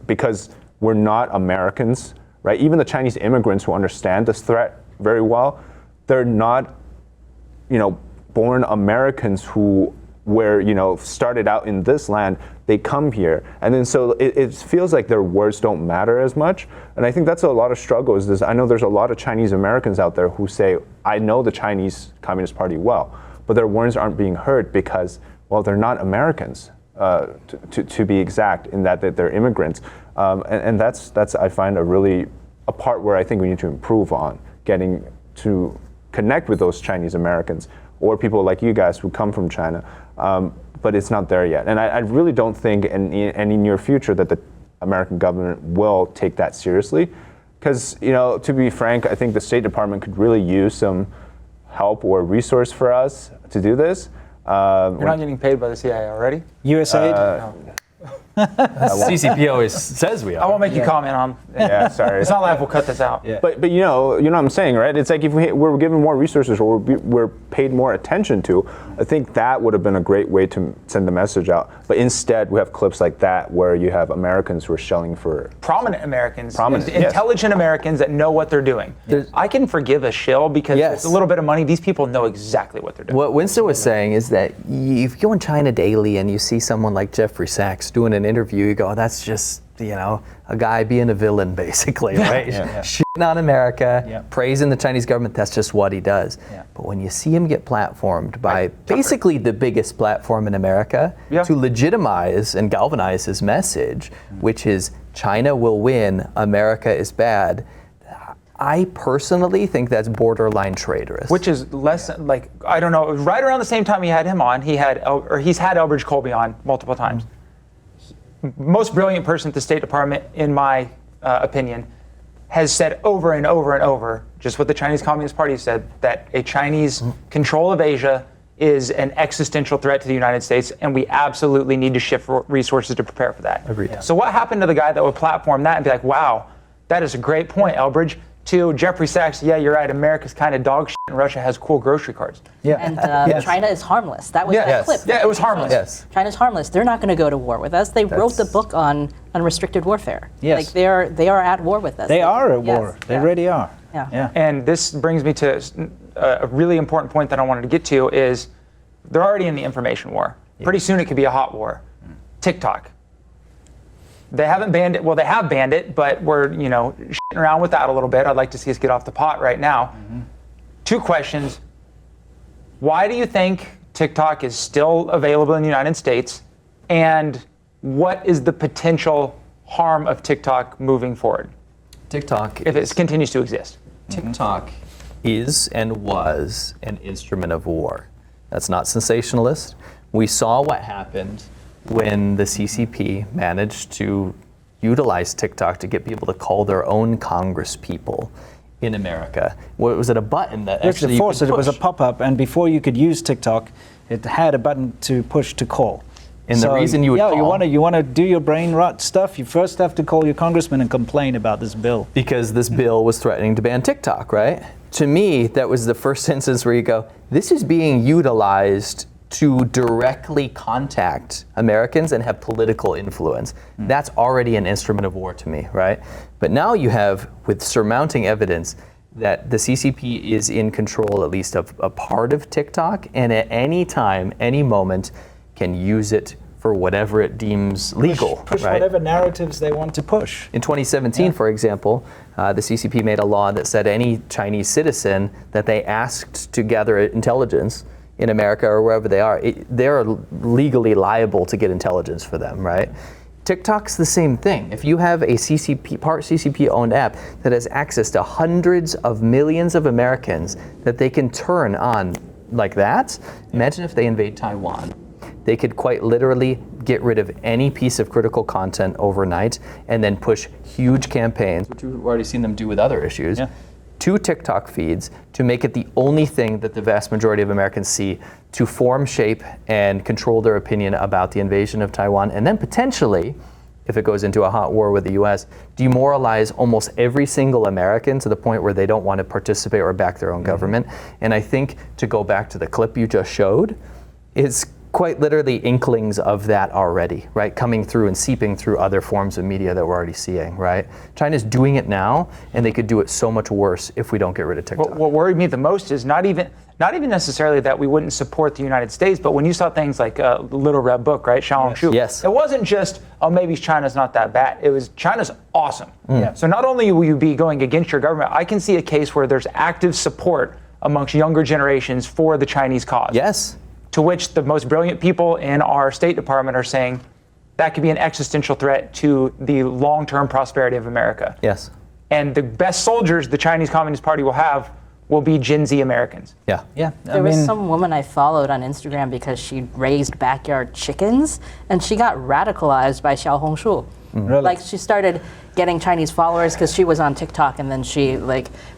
because we're not Americans, right? Even the Chinese immigrants who understand this threat very well, they're not, you know, born Americans who started out in this land. They come here, and then so it feels like their words don't matter as much. And I think that's a lot of struggle. Is this? I know there's a lot of Chinese Americans out there who say, I know the Chinese Communist Party well, but their words aren't being heard because, well, they're not Americans, to be exact, in that they're immigrants. And that's I find a part where I think we need to improve on, getting to connect with those Chinese Americans or people like you guys who come from China, but it's not there yet. And I really don't think in any near future that the American government will take that seriously, because, you know, to be frank, I think the State Department could really use some help or resource for us to do this. You're not getting paid by the CIA already? USAID? No. CCP always says we are. I won't make you comment on. Yeah, sorry. It's not like we'll cut this out. Yeah. But you know what I'm saying, right? It's like if we're given more resources or we're paid more attention to, I think that would have been a great way to send the message out. But instead, we have clips like that where you have Americans who are shelling for prominent Americans, intelligent Americans that know what they're doing. I can forgive a shill because it's a little bit of money. These people know exactly what they're doing. What Winston was saying is that if you go in China daily and you see someone like Jeffrey Sachs doing an interview, you go, that's just, you know, a guy being a villain, basically, right? Shitting on America, praising the Chinese government, that's just what he does. But when you see him get platformed by basically the biggest platform in America to legitimize and galvanize his message, which is China will win, America is bad, I personally think that's borderline traitorous. Which is less like, I don't know, right around the same time he had him on, he's had Elbridge Colby on multiple times. Most brilliant person at the State Department, in my opinion, has said over and over and over just what the Chinese Communist Party said, that a Chinese control of Asia is an existential threat to the United States, and we absolutely need to shift resources to prepare for that. Agreed. So what happened to the guy that would platform that and be like, wow, that is a great point, Elbridge, to Jeffrey Sachs, yeah, you're right, America's kind of dog shit and Russia has cool grocery cards. And China is harmless. That was that clip. Yeah, it was harmless. China's harmless. They're not going to go to war with us. They wrote the book on unrestricted warfare. Like they are at war with us. They are at war. They really are. And this brings me to a really important point that I wanted to get to is they're already in the information war. Pretty soon it could be a hot war. TikTok. They haven't banned it. Well, they have banned it, but we're, you know, shitting around with that a little bit. I'd like to see us get off the pot right now. 2 questions. Why do you think TikTok is still available in the United States? And what is the potential harm of TikTok moving forward? TikTok, if it continues to exist. TikTok is and was an instrument of war. That's not sensationalist. We saw what happened when the CCP managed to utilize TikTok to get people to call their own Congress people in America. Was it a button that actually it was a pop-up, and before you could use TikTok, it had a button to push to call. And the reason you would call... you want to do your brain rot stuff, you first have to call your congressman and complain about this bill. Because this bill was threatening to ban TikTok, right? To me, that was the first instance where you go, this is being utilized to directly contact Americans and have political influence. That's already an instrument of war to me, right? But now you have, with surmounting evidence, that the CCP is in control at least of a part of TikTok, and at any time, any moment, can use it for whatever it deems legal. Push right? whatever narratives they want to push. In 2017, for example, the CCP made a law that said any Chinese citizen that they asked to gather intelligence in America or wherever they are, they're legally liable to get intelligence for them, right? TikTok's the same thing. If you have a part CCP-owned app that has access to hundreds of millions of Americans that they can turn on like that, imagine if they invade Taiwan. They could quite literally get rid of any piece of critical content overnight and then push huge campaigns, which we've already seen them do with other issues, to TikTok feeds to make it the only thing that the vast majority of Americans see to form, shape, and control their opinion about the invasion of Taiwan, and then potentially, if it goes into a hot war with the US, demoralize almost every single American to the point where they don't want to participate or back their own government. And I think, to go back to the clip you just showed, is quite literally inklings of that already, right? Coming through and seeping through other forms of media that we're already seeing, right? China's doing it now, and they could do it so much worse if we don't get rid of TikTok. What worried me the most is not even necessarily that we wouldn't support the United States, but when you saw things like Little Red Book, right, Xiaohongshu, yes. It wasn't just, oh, maybe China's not that bad. It was, China's awesome. So not only will you be going against your government, I can see a case where there's active support amongst younger generations for the Chinese cause. Yes. To which the most brilliant people in our State Department are saying that could be an existential threat to the long-term prosperity of America. Yes. And the best soldiers the Chinese Communist Party will have will be Gen Z Americans. Yeah. There was some woman I followed on Instagram because she raised backyard chickens, and she got radicalized by Xiaohongshu. Really? Like, she started getting Chinese followers because she was on TikTok, and then she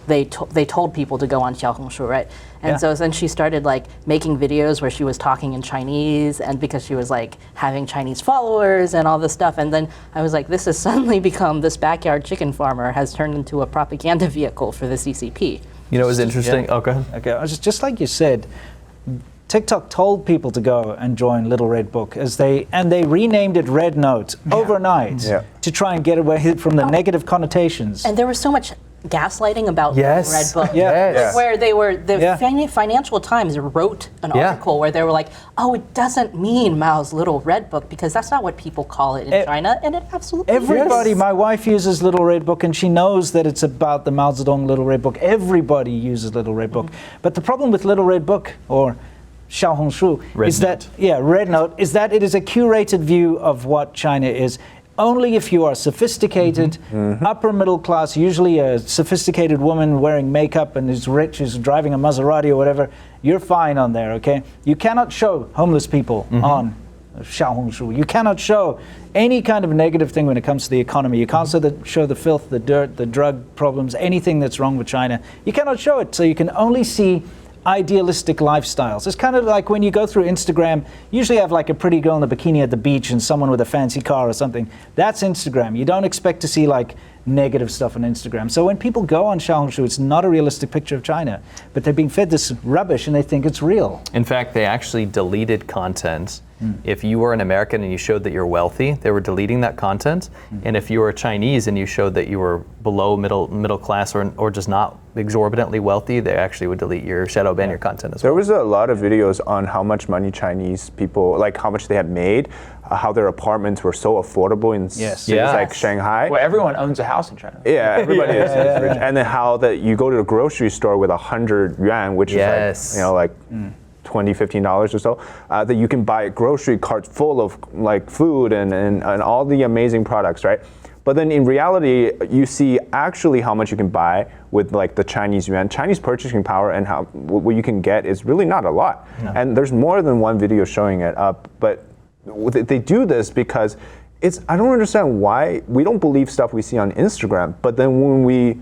they told people to go on Xiaohongshu, right? And so then she started making videos where she was talking in Chinese, and because she was having Chinese followers and all this stuff. And then I was like, this has suddenly become, this backyard chicken farmer has turned into a propaganda vehicle for the CCP. You know, it was interesting. Oh, go ahead. Okay, just like you said, TikTok told people to go and join Little Red Book, they renamed it Red Note overnight to try and get away from the negative connotations. And there was so much gaslighting about Yes. Red Book, Yes. where they were, Financial Times wrote an article where they were like, oh, it doesn't mean Mao's Little Red Book, because that's not what people call it in China, and it absolutely Everybody, is. my wife uses Little Red Book, and she knows that it's about the Mao Zedong Little Red Book. Everybody uses Little Red Book. But the problem with Little Red Book, or Xiaohongshu, Red Note, is that it is a curated view of what China is. Only if you are sophisticated, upper middle class, usually a sophisticated woman wearing makeup and is rich, is driving a Maserati or whatever, you're fine on there, okay? You cannot show homeless people on Xiaohongshu. You cannot show any kind of negative thing when it comes to the economy. You can't show the filth, the dirt, the drug problems, anything that's wrong with China. You cannot show it, so you can only see idealistic lifestyles. It's kind of like when you go through Instagram, you usually have a pretty girl in a bikini at the beach and someone with a fancy car or something. That's Instagram. You don't expect to see negative stuff on Instagram. So when people go on Xiaohongshu, it's not a realistic picture of China, but they're being fed this rubbish and they think it's real. In fact, they actually deleted content. If you were an American and you showed that you're wealthy, they were deleting that content. And if you were Chinese and you showed that you were below middle class or just not exorbitantly wealthy, they actually would delete your shadow ban your content as well. There was a lot of videos on how much money Chinese people, how much they had made, how their apartments were so affordable in cities like Shanghai. Well, everyone owns a house in China. Yeah, everybody is rich. And then how that you go to the grocery store with 100 yuan, which is $15 or so, that you can buy a grocery cart full of food and all the amazing products, right? But then in reality, you see actually how much you can buy with the Chinese yuan. Chinese purchasing power and what you can get is really not a lot. No. And there's more than one video showing it. But they do this because I don't understand why we don't believe stuff we see on Instagram, but then when we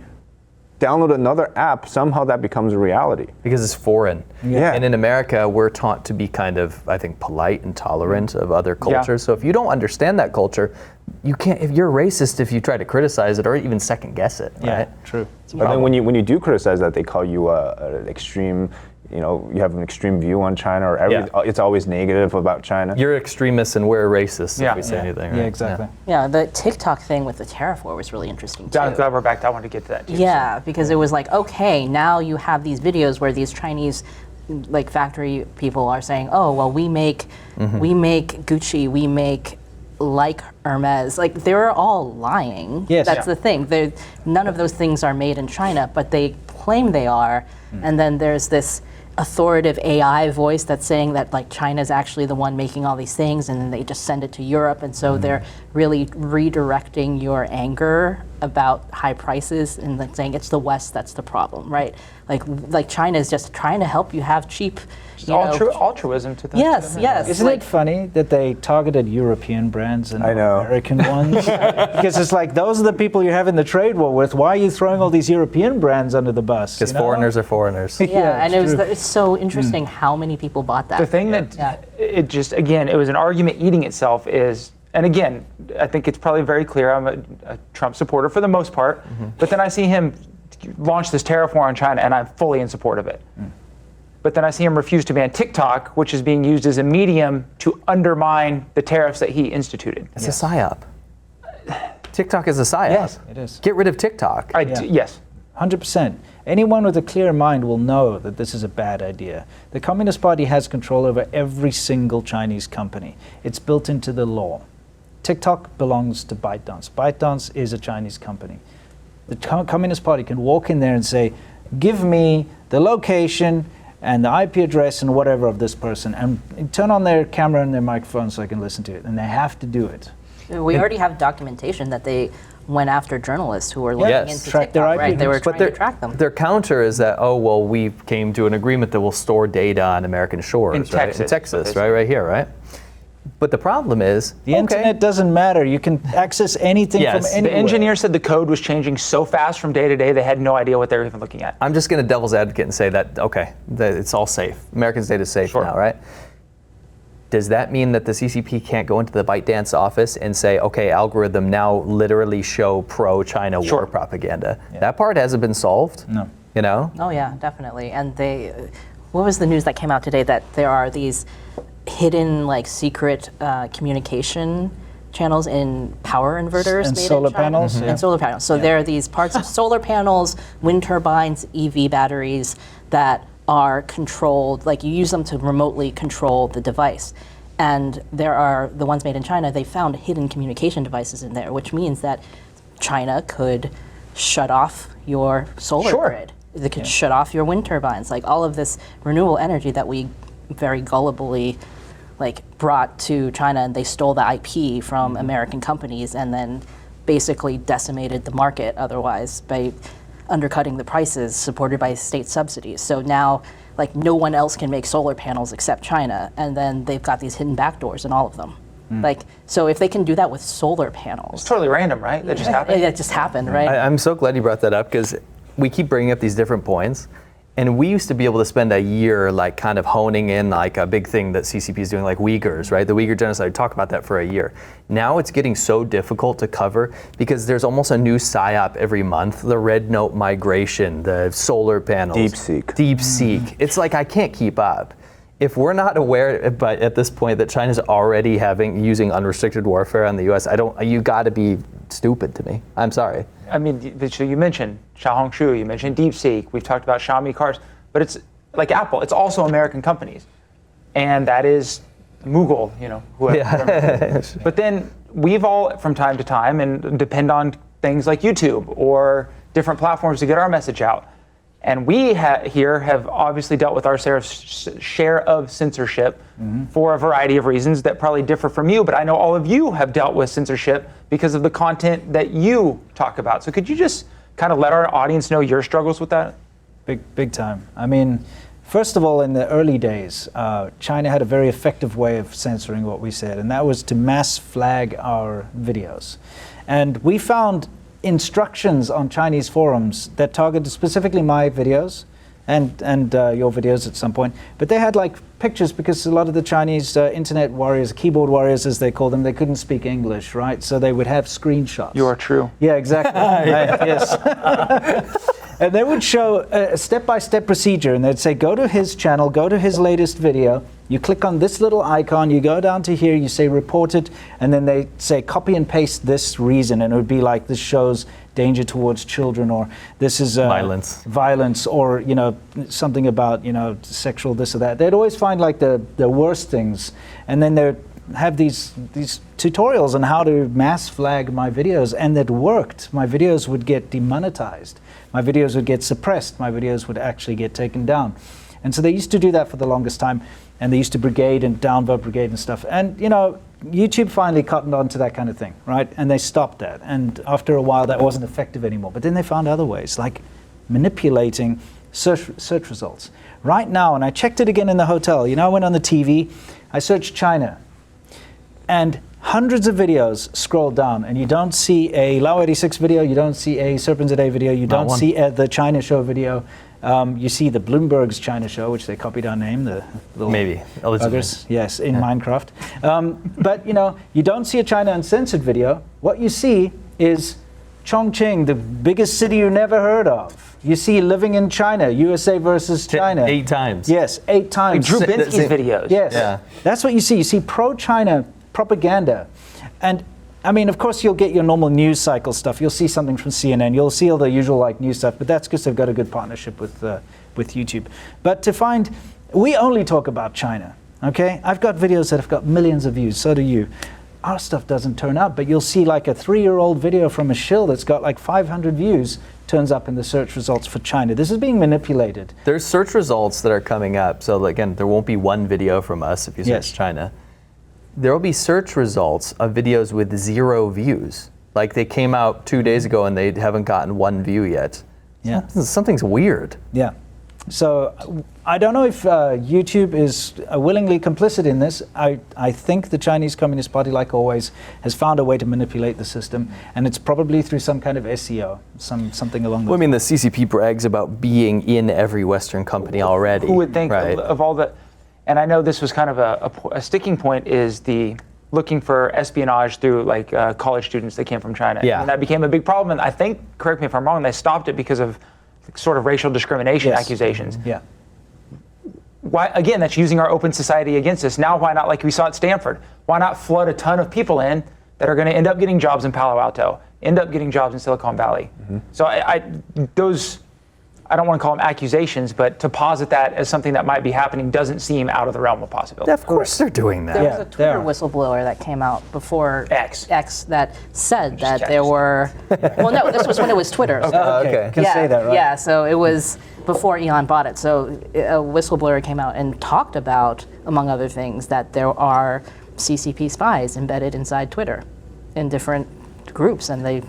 download another app, somehow that becomes a reality. Because it's foreign. Yeah. And in America, we're taught to be kind of, I think, polite and tolerant of other cultures. So if you don't understand that culture, you can't, if you're racist if you try to criticize it or even second guess it, right? Yeah, true. But then when you do criticize that, they call you an extreme, you have an extreme view on China, or it's always negative about China. You're extremists and we're racists if we say anything, right? Yeah, exactly. Yeah, the TikTok thing with the tariff war was really interesting too. I'm glad we're back. I want to get to that too. Yeah, because it was like, okay, now you have these videos where these Chinese like factory people are saying, oh, well, we make Gucci, we make like Hermes. Like, they're all lying. Yes. That's the thing. None of those things are made in China, but they claim they are. And then there's this authoritative AI voice that's saying that like China's actually the one making all these things, and then they just send it to Europe, and so they're really redirecting your anger about high prices and like saying it's the West that's the problem, right? Like China is just trying to help you have cheap. Altruism to them. Yes, yes. Isn't it funny that they targeted European brands and I know. American ones? Because it's like, those are the people you're having the trade war with. Why are you throwing all these European brands under the bus? Because foreigners are foreigners. Yeah, and it's so interesting how many people bought that. The thing that it just, again, it was an argument eating itself is, and again, I think it's probably very clear I'm a Trump supporter for the most part, but then I see him launch this tariff war on China and I'm fully in support of it. But then I see him refuse to ban TikTok, which is being used as a medium to undermine the tariffs that he instituted. It's a psyop. TikTok is a psyop. Yes, it is. Get rid of TikTok. Yes. 100%. Anyone with a clear mind will know that this is a bad idea. The Communist Party has control over every single Chinese company. It's built into the law. TikTok belongs to ByteDance. ByteDance is a Chinese company. The Communist Party can walk in there and say, give me the location and the IP address and whatever of this person, and turn on their camera and their microphone so I can listen to it. And they have to do it. We already have documentation that they went after journalists who were looking into track their TikTok, IP right? They were address. trying to track them. Their counter is that, oh, well, we came to an agreement that will store data on American shores, In right? Texas. In Texas, right here, right? But the problem is, the internet doesn't matter. You can access anything from anywhere. The engineer said the code was changing so fast from day to day, they had no idea what they were even looking at. I'm just going to devil's advocate and say that, okay, that it's all safe. Americans' data is safe now, right? Does that mean that the CCP can't go into the ByteDance office and say, okay, algorithm, now literally show pro-China war propaganda? That part hasn't been solved. No. You know? Oh yeah, definitely. And what was the news that came out today, that there are these hidden, like, secret communication channels in power inverters and made solar in China? panels, And solar panels. So there are these parts of solar panels, wind turbines, EV batteries that are controlled, like you use them to remotely control the device. And there are the ones made in China, they found hidden communication devices in there, which means that China could shut off your solar grid. They could shut off your wind turbines, like all of this renewable energy that we very gullibly brought to China, and they stole the IP from American companies and then basically decimated the market otherwise by undercutting the prices supported by state subsidies. So now no one else can make solar panels except China, and then they've got these hidden backdoors in all of them. So if they can do that with solar panels. It's totally random, right? That just happened? That just happened, right? I'm so glad you brought that up, because we keep bringing up these different points. And we used to be able to spend a year kind of honing in a big thing that CCP is doing, like Uyghurs, right? The Uyghur genocide, talk about that for a year. Now it's getting so difficult to cover because there's almost a new PSYOP every month. The red note migration, the solar panels. DeepSeek. It's like I can't keep up. If we're not aware, but at this point, that China's already using unrestricted warfare on the U.S., you got to be stupid to me. I'm sorry. I mean, so you mentioned Xiaohongshu, you mentioned DeepSeek, we've talked about Xiaomi cars, but it's like Apple, it's also American companies. And that is Google, whoever. But then we've all, from time to time, and depend on things like YouTube or different platforms to get our message out. And we here have obviously dealt with our share of censorship for a variety of reasons that probably differ from you, but I know all of you have dealt with censorship because of the content that you talk about. So could you just kind of let our audience know your struggles with that? Big time. I mean, First of all, in the early days, China had a very effective way of censoring what we said, and that was to mass flag our videos. And we found instructions on Chinese forums that targeted specifically my videos and your videos at some point, but they had like pictures because a lot of the Chinese internet warriors, keyboard warriors as they call them, they couldn't speak English, right? So they would have screenshots. You are true. Yeah, exactly. Yes. And they would show a step-by-step procedure, and they'd say, go to his channel, go to his latest video, you click on this little icon, you go down to here, you say report it, and then they say copy and paste this reason, and it would be like, this shows danger towards children, or this is violence, or something about sexual this or that. They'd always find like the worst things, and then they'd have these tutorials on how to mass flag my videos, and it worked. My videos would get demonetized. My videos would get suppressed. My videos would actually get taken down. And so they used to do that for the longest time, and they used to brigade and downvote brigade and stuff. And YouTube finally cottoned on to that kind of thing, right? And they stopped that. And after a while, that wasn't effective anymore. But then they found other ways, like manipulating search results. Right now, and I checked it again in the hotel, I went on the TV, I searched China, and hundreds of videos scroll down, and you don't see a Lao 86 video, you don't see a Serpents a Day video, you don't see the China Show video. You see the Bloomberg's China Show, which they copied our name, the little buggers, yes, in Minecraft. But you don't see a China Uncensored video. What you see is Chongqing, the biggest city you never heard of. You see living in China, USA versus China. 8 times. Yes, 8 times. Like Drew Binsky's videos. Yes, that's what you see. You see pro-China propaganda. And I mean, of course, you'll get your normal news cycle stuff. You'll see something from CNN. You'll see all the usual news stuff, but that's because they've got a good partnership with YouTube. But to find, we only talk about China, okay? I've got videos that have got millions of views, so do you. Our stuff doesn't turn up, but you'll see like a 3-year-old video from a shill that's got like 500 views turns up in the search results for China. This is being manipulated. There's search results that are coming up. So again, there won't be one video from us if you search China. There will be search results of videos with 0 views. Like they came out 2 days ago and they haven't gotten 1 view yet. Yeah. Something's weird. Yeah. So I don't know if YouTube is willingly complicit in this. I think the Chinese Communist Party, like always, has found a way to manipulate the system, and it's probably through some kind of SEO, something along those lines. Well, I mean, the CCP brags about being in every Western company already. Who would think of all the... And I know this was kind of a sticking point, is the looking for espionage through college students that came from China. Yeah. And that became a big problem. And I think, correct me if I'm wrong, they stopped it because of sort of racial discrimination accusations. Yeah. Why, again, that's using our open society against us. Now, why not, like we saw at Stanford, why not flood a ton of people in that are going to end up getting jobs in Palo Alto, end up getting jobs in Silicon Valley? So I don't want to call them accusations, but to posit that as something that might be happening doesn't seem out of the realm of possibility. Of course they're doing that. There was a Twitter whistleblower that came out before X that said that there were... Well, no, this was when it was Twitter. So Okay. Can say that, right? Yeah, so it was before Elon bought it. So a whistleblower came out and talked about, among other things, that there are CCP spies embedded inside Twitter in different groups, and they,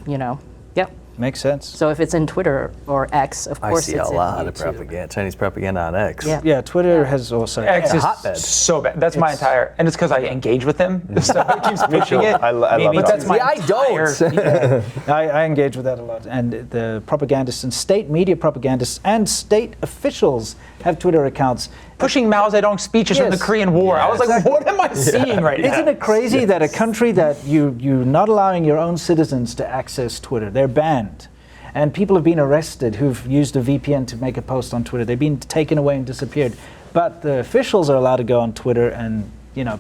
Makes sense. So if it's in Twitter or X, of course it's in I see a lot of YouTube. Chinese propaganda on X. Yeah, Twitter has also... X is hotbed. so bad. That's my entire... And it's because I engage with them, so it keeps pushing it. I love But that. that's my I don't. I engage with that a lot. And the propagandists and state media propagandists and state officials have Twitter accounts. Pushing Mao Zedong's speeches from the Korean War. I was like, what am I seeing right now? Isn't it crazy that a country that you're not allowing your own citizens to access Twitter, they're banned. And people have been arrested who've used a VPN to make a post on Twitter. They've been taken away and disappeared. But the officials are allowed to go on Twitter and,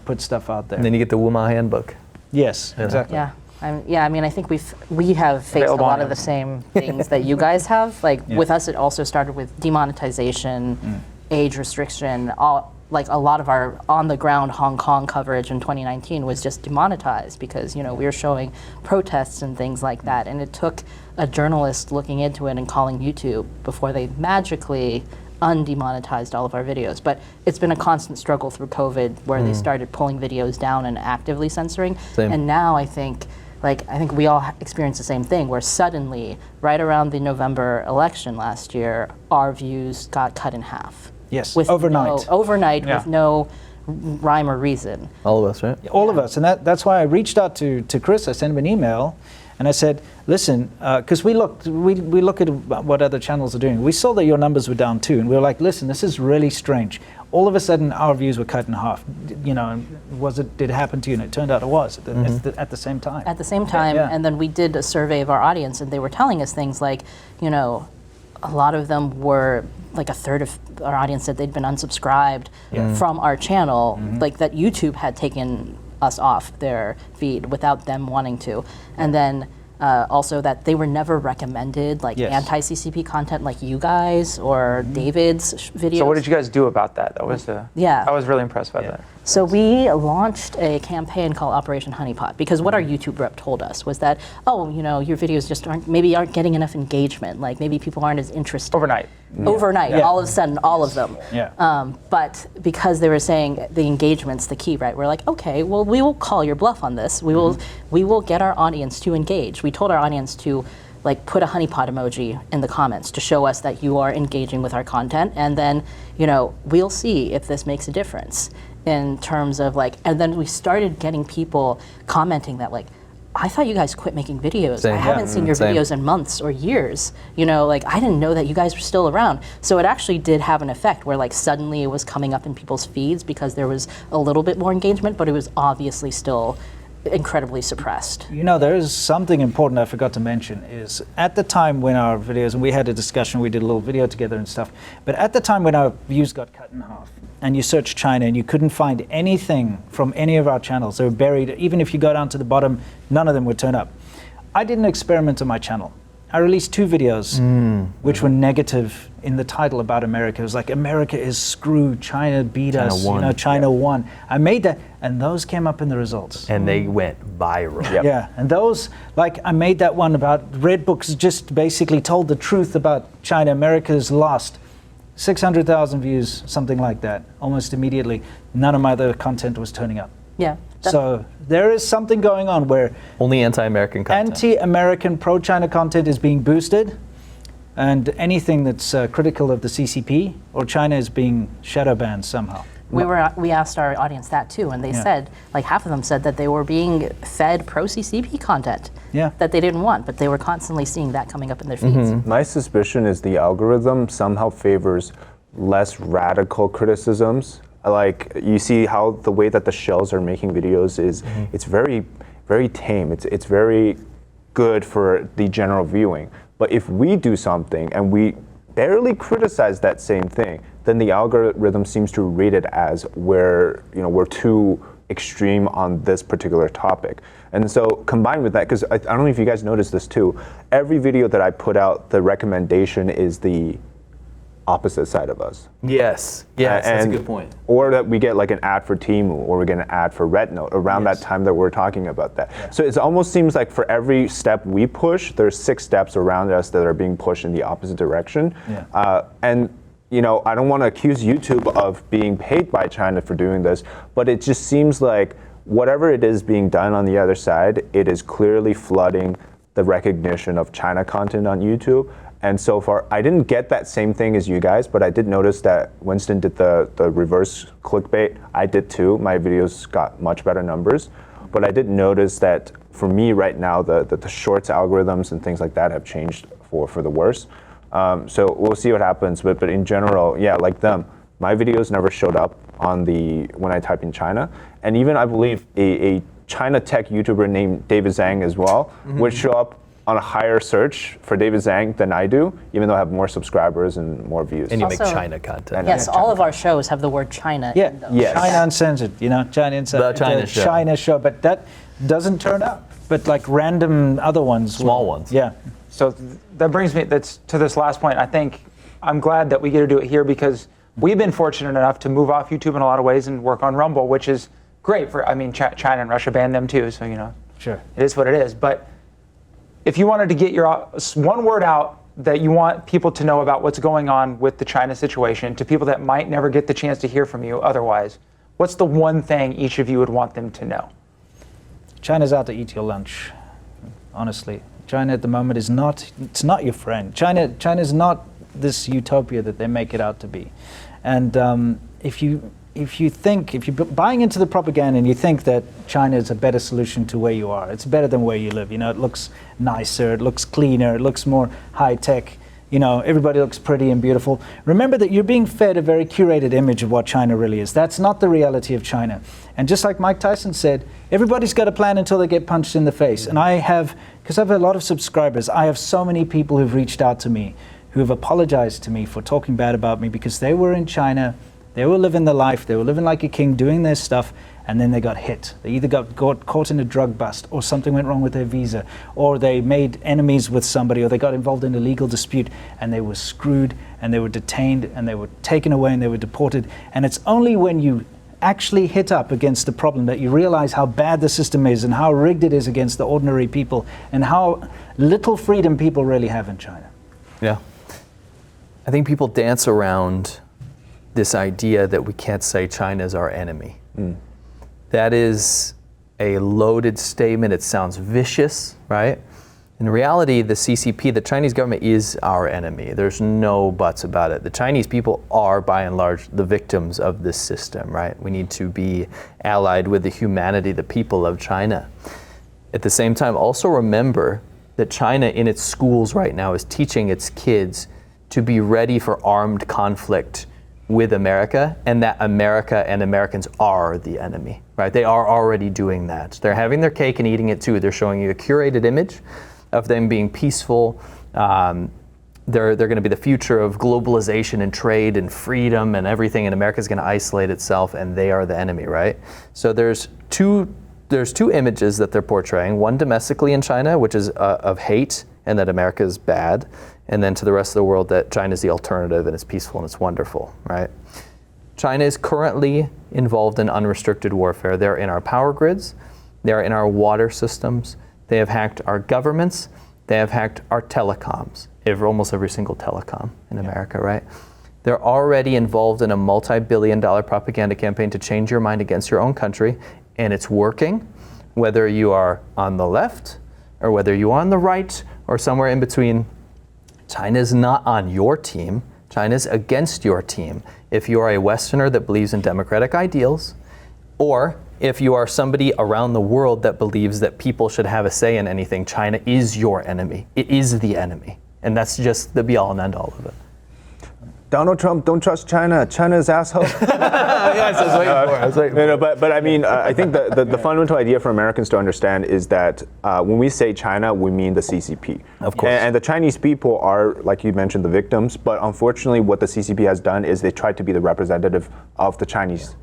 put stuff out there. And then you get the Wuma handbook. Yes, exactly. Yeah. I mean, I think we have faced a lot of the same things that you guys have. With us, it also started with demonetization, age restriction. A lot of our on-the-ground Hong Kong coverage in 2019 was just demonetized because, we were showing protests and things like that. And it took a journalist looking into it and calling YouTube before they magically undemonetized all of our videos. But it's been a constant struggle through COVID where they started pulling videos down and actively censoring. Same. And now I think we all experienced the same thing where suddenly, right around the November election last year, our views got cut in half. Yes, with overnight. Overnight with no rhyme or reason. All of us, right? All of us. And that's why I reached out to Chris. I sent him an email and I said, listen, because we look at what other channels are doing. We saw that your numbers were down too. And we were like, listen, this is really strange. All of a sudden, our views were cut in half. You know, did it happen to you? And it turned out it was at the same time. At the same time, and then we did a survey of our audience, and they were telling us things like, you know, a lot of them were, like a third of our audience said they'd been unsubscribed from our channel, like that YouTube had taken us off their feed without them wanting to. And then also that they were never recommended like anti-CCP content like you guys or David's videos. So what did you guys do about that? That was I was really impressed by that. So we launched a campaign called Operation Honeypot because what our YouTube rep told us was that, oh, you know, your videos just aren't getting enough engagement. Like maybe people aren't as interested. Overnight, all of a sudden, all of them. But because they were saying the engagement's the key, right? We're like, okay, well, we will call your bluff on this. We will get our audience to engage. We told our audience to like put a honeypot emoji in the comments to show us that you are engaging with our content, and then, you know, we'll see if this makes a difference in terms of like, and then we started getting people commenting that like, I thought you guys quit making videos. I haven't seen your videos in months or years. You know, like I didn't know that you guys were still around. So it actually did have an effect where like suddenly it was coming up in people's feeds because there was a little bit more engagement, but it was obviously still incredibly suppressed. You know, there is something important I forgot to mention is at the time when our videos, and we had a discussion, we did a little video together and stuff, but at the time when our views got cut in half and you searched China and you couldn't find anything from any of our channels, they were buried, even if you go down to the bottom, none of them would turn up. I did an experiment on my channel. I released 2 videos which were negative in the title about America. It was like, America is screwed, China beat us, you know, China won. I made that, and those came up in the results. And they went viral. Yeah, and those, like I made that one about Red Books just basically told the truth about China, America's lost. 600,000 views, something like that, almost immediately. None of my other content was turning up. Yeah. So there is something going on where only anti-American content. Anti-American, pro-China content is being boosted, and anything that's critical of the CCP or China is being shadow banned somehow. We asked our audience that too, and they said, like half of them said that they were being fed pro-CCP content that they didn't want, but they were constantly seeing that coming up in their feeds. My suspicion is the algorithm somehow favors less radical criticisms. Like you see how the way that the shells are making videos is, it's very, very tame. It's very good for the general viewing. But if we do something and we barely criticize that same thing, then the algorithm seems to rate it as we're too extreme on this particular topic. And so combined with that, because I don't know if you guys noticed this too, every video that I put out, the recommendation is the opposite side of us. Yes, that's a good point. Or that we get like an ad for Temu, or we get an ad for Red Note around that time that we're talking about that. So it almost seems like for every step we push, there's 6 steps around us that are being pushed in the opposite direction. And you know, I don't want to accuse YouTube of being paid by China for doing this, but it just seems like whatever it is being done on the other side, it is clearly flooding the recognition of China content on YouTube. And so far, I didn't get that same thing as you guys, but I did notice that Winston did the reverse clickbait. I did too. My videos got much better numbers. But I did notice that for me right now, the shorts algorithms and things like that have changed for the worse. So we'll see what happens. But in general, yeah, like them, my videos never showed up on when I type in China. And even I believe a China tech YouTuber named David Jung as well would show up on a higher search for David Jung than I do, even though I have more subscribers and more views. And you make China content. Yes, all of our shows have the word China in them. China Uncensored, you know, China Uncensored. The China show. But that doesn't turn up. But like random other ones. Small ones. Yeah. So that brings me to this last point. I think I'm glad that we get to do it here because we've been fortunate enough to move off YouTube in a lot of ways and work on Rumble, which is great for, China and Russia banned them too, so, you know. Sure. It is what it is. But if you wanted to get your one word out that you want people to know about what's going on with the China situation to people that might never get the chance to hear from you otherwise, what's the one thing each of you would want them to know? China's out to eat your lunch, honestly. China at the moment it's not your friend. China's not this utopia that they make it out to be. And if you're buying into the propaganda and you think that China is a better solution to where you are, it's better than where you live. You know, it looks nicer, it looks cleaner, it looks more high tech. You know, everybody looks pretty and beautiful. Remember that you're being fed a very curated image of what China really is. That's not the reality of China. And just like Mike Tyson said, everybody's got a plan until they get punched in the face. And because I have a lot of subscribers, I have so many people who've reached out to me, who have apologized to me for talking bad about me because they were in China, they were living their life, they were living like a king, doing their stuff, and then they got hit. They either got caught in a drug bust, or something went wrong with their visa, or they made enemies with somebody, or they got involved in a legal dispute, and they were screwed, and they were detained, and they were taken away, and they were deported. And it's only when you actually hit up against the problem that you realize how bad the system is, and how rigged it is against the ordinary people, and how little freedom people really have in China. Yeah. I think people dance around this idea that we can't say China is our enemy. That is a loaded statement. It sounds vicious, right? In reality, the CCP, the Chinese government, is our enemy. There's no buts about it. The Chinese people are, by and large, the victims of this system, right? We need to be allied with the humanity, the people of China. At the same time, also remember that China in its schools right now is teaching its kids to be ready for armed conflict with America, and that America and Americans are the enemy, right? They are already doing that. They're having their cake and eating it too. They're showing you a curated image of them being peaceful. They're going to be the future of globalization and trade and freedom and everything, and America's going to isolate itself, and they are the enemy, right? So there's two images that they're portraying. One domestically in China, which is of hate and that America is bad, and then to the rest of the world that China is the alternative and it's peaceful and it's wonderful, right? China is currently involved in unrestricted warfare. They're in our power grids, they're in our water systems, they have hacked our governments, they have hacked our telecoms, almost every single telecom in America, right? They're already involved in a multi-billion-dollar propaganda campaign to change your mind against your own country, and it's working, whether you are on the left or whether you are on the right or somewhere in between. China's not on your team. China's against your team. If you are a Westerner that believes in democratic ideals, or if you are somebody around the world that believes that people should have a say in anything, China is your enemy. It is the enemy. And that's just the be-all and end-all of it. Donald Trump, don't trust China. China's asshole. Yes, I was waiting for it. But I mean, I think the fundamental idea for Americans to understand is that when we say China, we mean the CCP. Of course. And the Chinese people are, like you mentioned, the victims. But unfortunately, what the CCP has done is they tried to be the representative of the Chinese,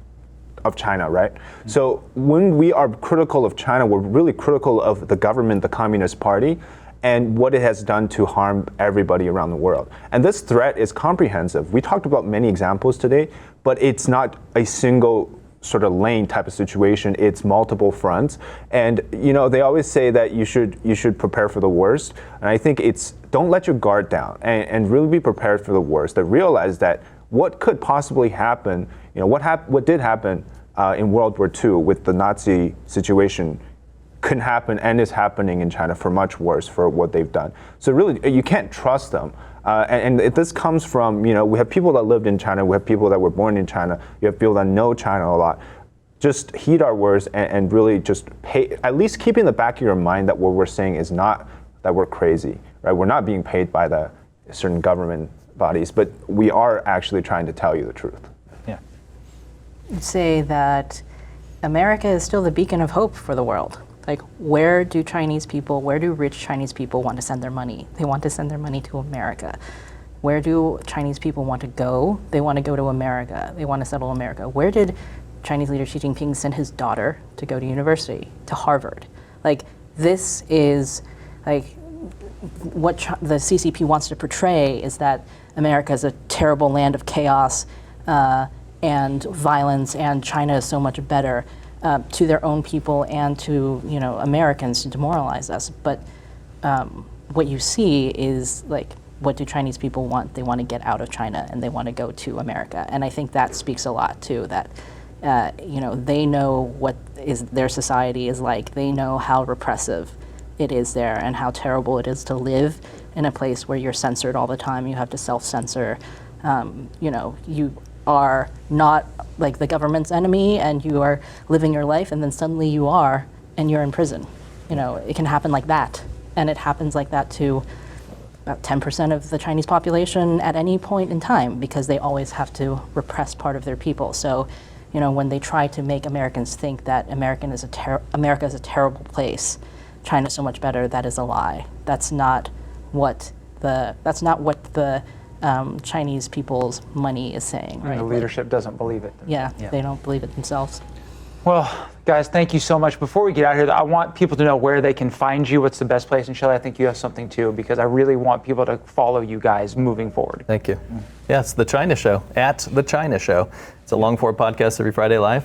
of China, right? So when we are critical of China, we're really critical of the government, the Communist Party, and what it has done to harm everybody around the world. And this threat is comprehensive. We talked about many examples today, but it's not a single sort of lane type of situation. It's multiple fronts. And you know, they always say that you should prepare for the worst. And I think it's, don't let your guard down and really be prepared for the worst. That realize that what could possibly happen, you know, what did happen in World War II with the Nazi situation can happen and is happening in China for much worse for what they've done. So really, you can't trust them. And this comes from, you know, we have people that lived in China, we have people that were born in China, you have people that know China a lot. Just heed our words and really just pay, at least keep in the back of your mind that what we're saying is not that we're crazy, right? We're not being paid by the certain government bodies, but we are actually trying to tell you the truth. Yeah. I'd say that America is still the beacon of hope for the world. Like, where do rich Chinese people want to send their money? They want to send their money to America. Where do Chinese people want to go? They want to go to America. They want to settle America. Where did Chinese leader Xi Jinping send his daughter to go to university? To Harvard. Like, this is, like, what the CCP wants to portray is that America is a terrible land of chaos and violence, and China is so much better. To their own people and to, you know, Americans to demoralize us. But what you see is, like, what do Chinese people want? They want to get out of China and they want to go to America. And I think that speaks a lot too, that, you know, they know what their society is like. They know how repressive it is there and how terrible it is to live in a place where you're censored all the time. You have to self-censor. You are not like the government's enemy and you are living your life, and then suddenly you are, and you're in prison. It can happen like that. And it happens like that to about 10% of the Chinese population at any point in time, because they always have to repress part of their people. So, when they try to make Americans think that America is a terrible place, China's so much better, that is a lie. That's not what the Chinese people's money is saying. Right? The leadership doesn't believe it. Yeah, they don't believe it themselves. Well, guys, thank you so much. Before we get out of here, I want people to know where they can find you. What's the best place? And Shelley, I think you have something too, because I really want people to follow you guys moving forward. Thank you. Yeah, it's The China Show, at The China Show. It's a long-form podcast every Friday live.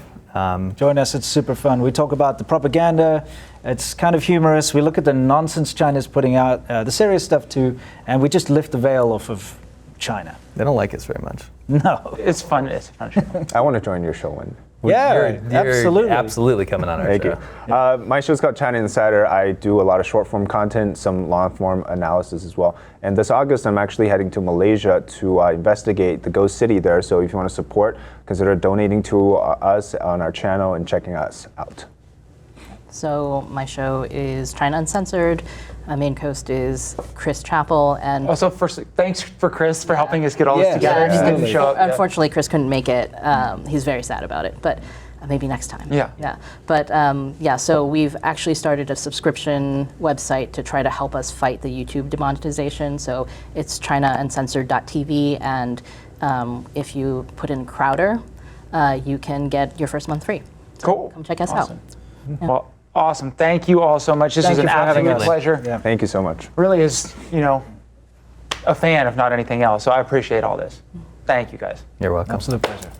Join us, it's super fun. We talk about the propaganda, it's kind of humorous. We look at the nonsense China's putting out, the serious stuff too, and we just lift the veil off of China. They don't like us very much. No. It's fun. It's a fun show. I want to join your show one day. You're absolutely. Absolutely coming on our Thank show. you. My show's called China Insider. I do a lot of short form content, some long form analysis as well. And this August, I'm actually heading to Malaysia to investigate the ghost city there. So if you want to support, consider donating to us on our channel and checking us out. So my show is China Uncensored. My main host is Chris Chappell, and also first, thanks for Chris for helping us get all this together. Yeah, He didn't show up. Unfortunately, Chris couldn't make it. He's very sad about it, but maybe next time. Yeah. But so we've actually started a subscription website to try to help us fight the YouTube demonetization. So it's ChinaUncensored.tv, and if you put in Crowder, you can get your first month free. So cool. Come check us out. Yeah. Well, awesome. Thank you all so much. This was an absolute pleasure. Yeah. Thank you so much. Really is, a fan, if not anything else. So I appreciate all this. Thank you, guys. You're welcome. Absolute pleasure.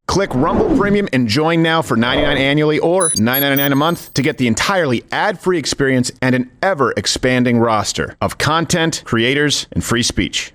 Click Rumble Premium and join now for $99 annually or $9.99 a month to get the entirely ad-free experience and an ever-expanding roster of content, creators, and free speech.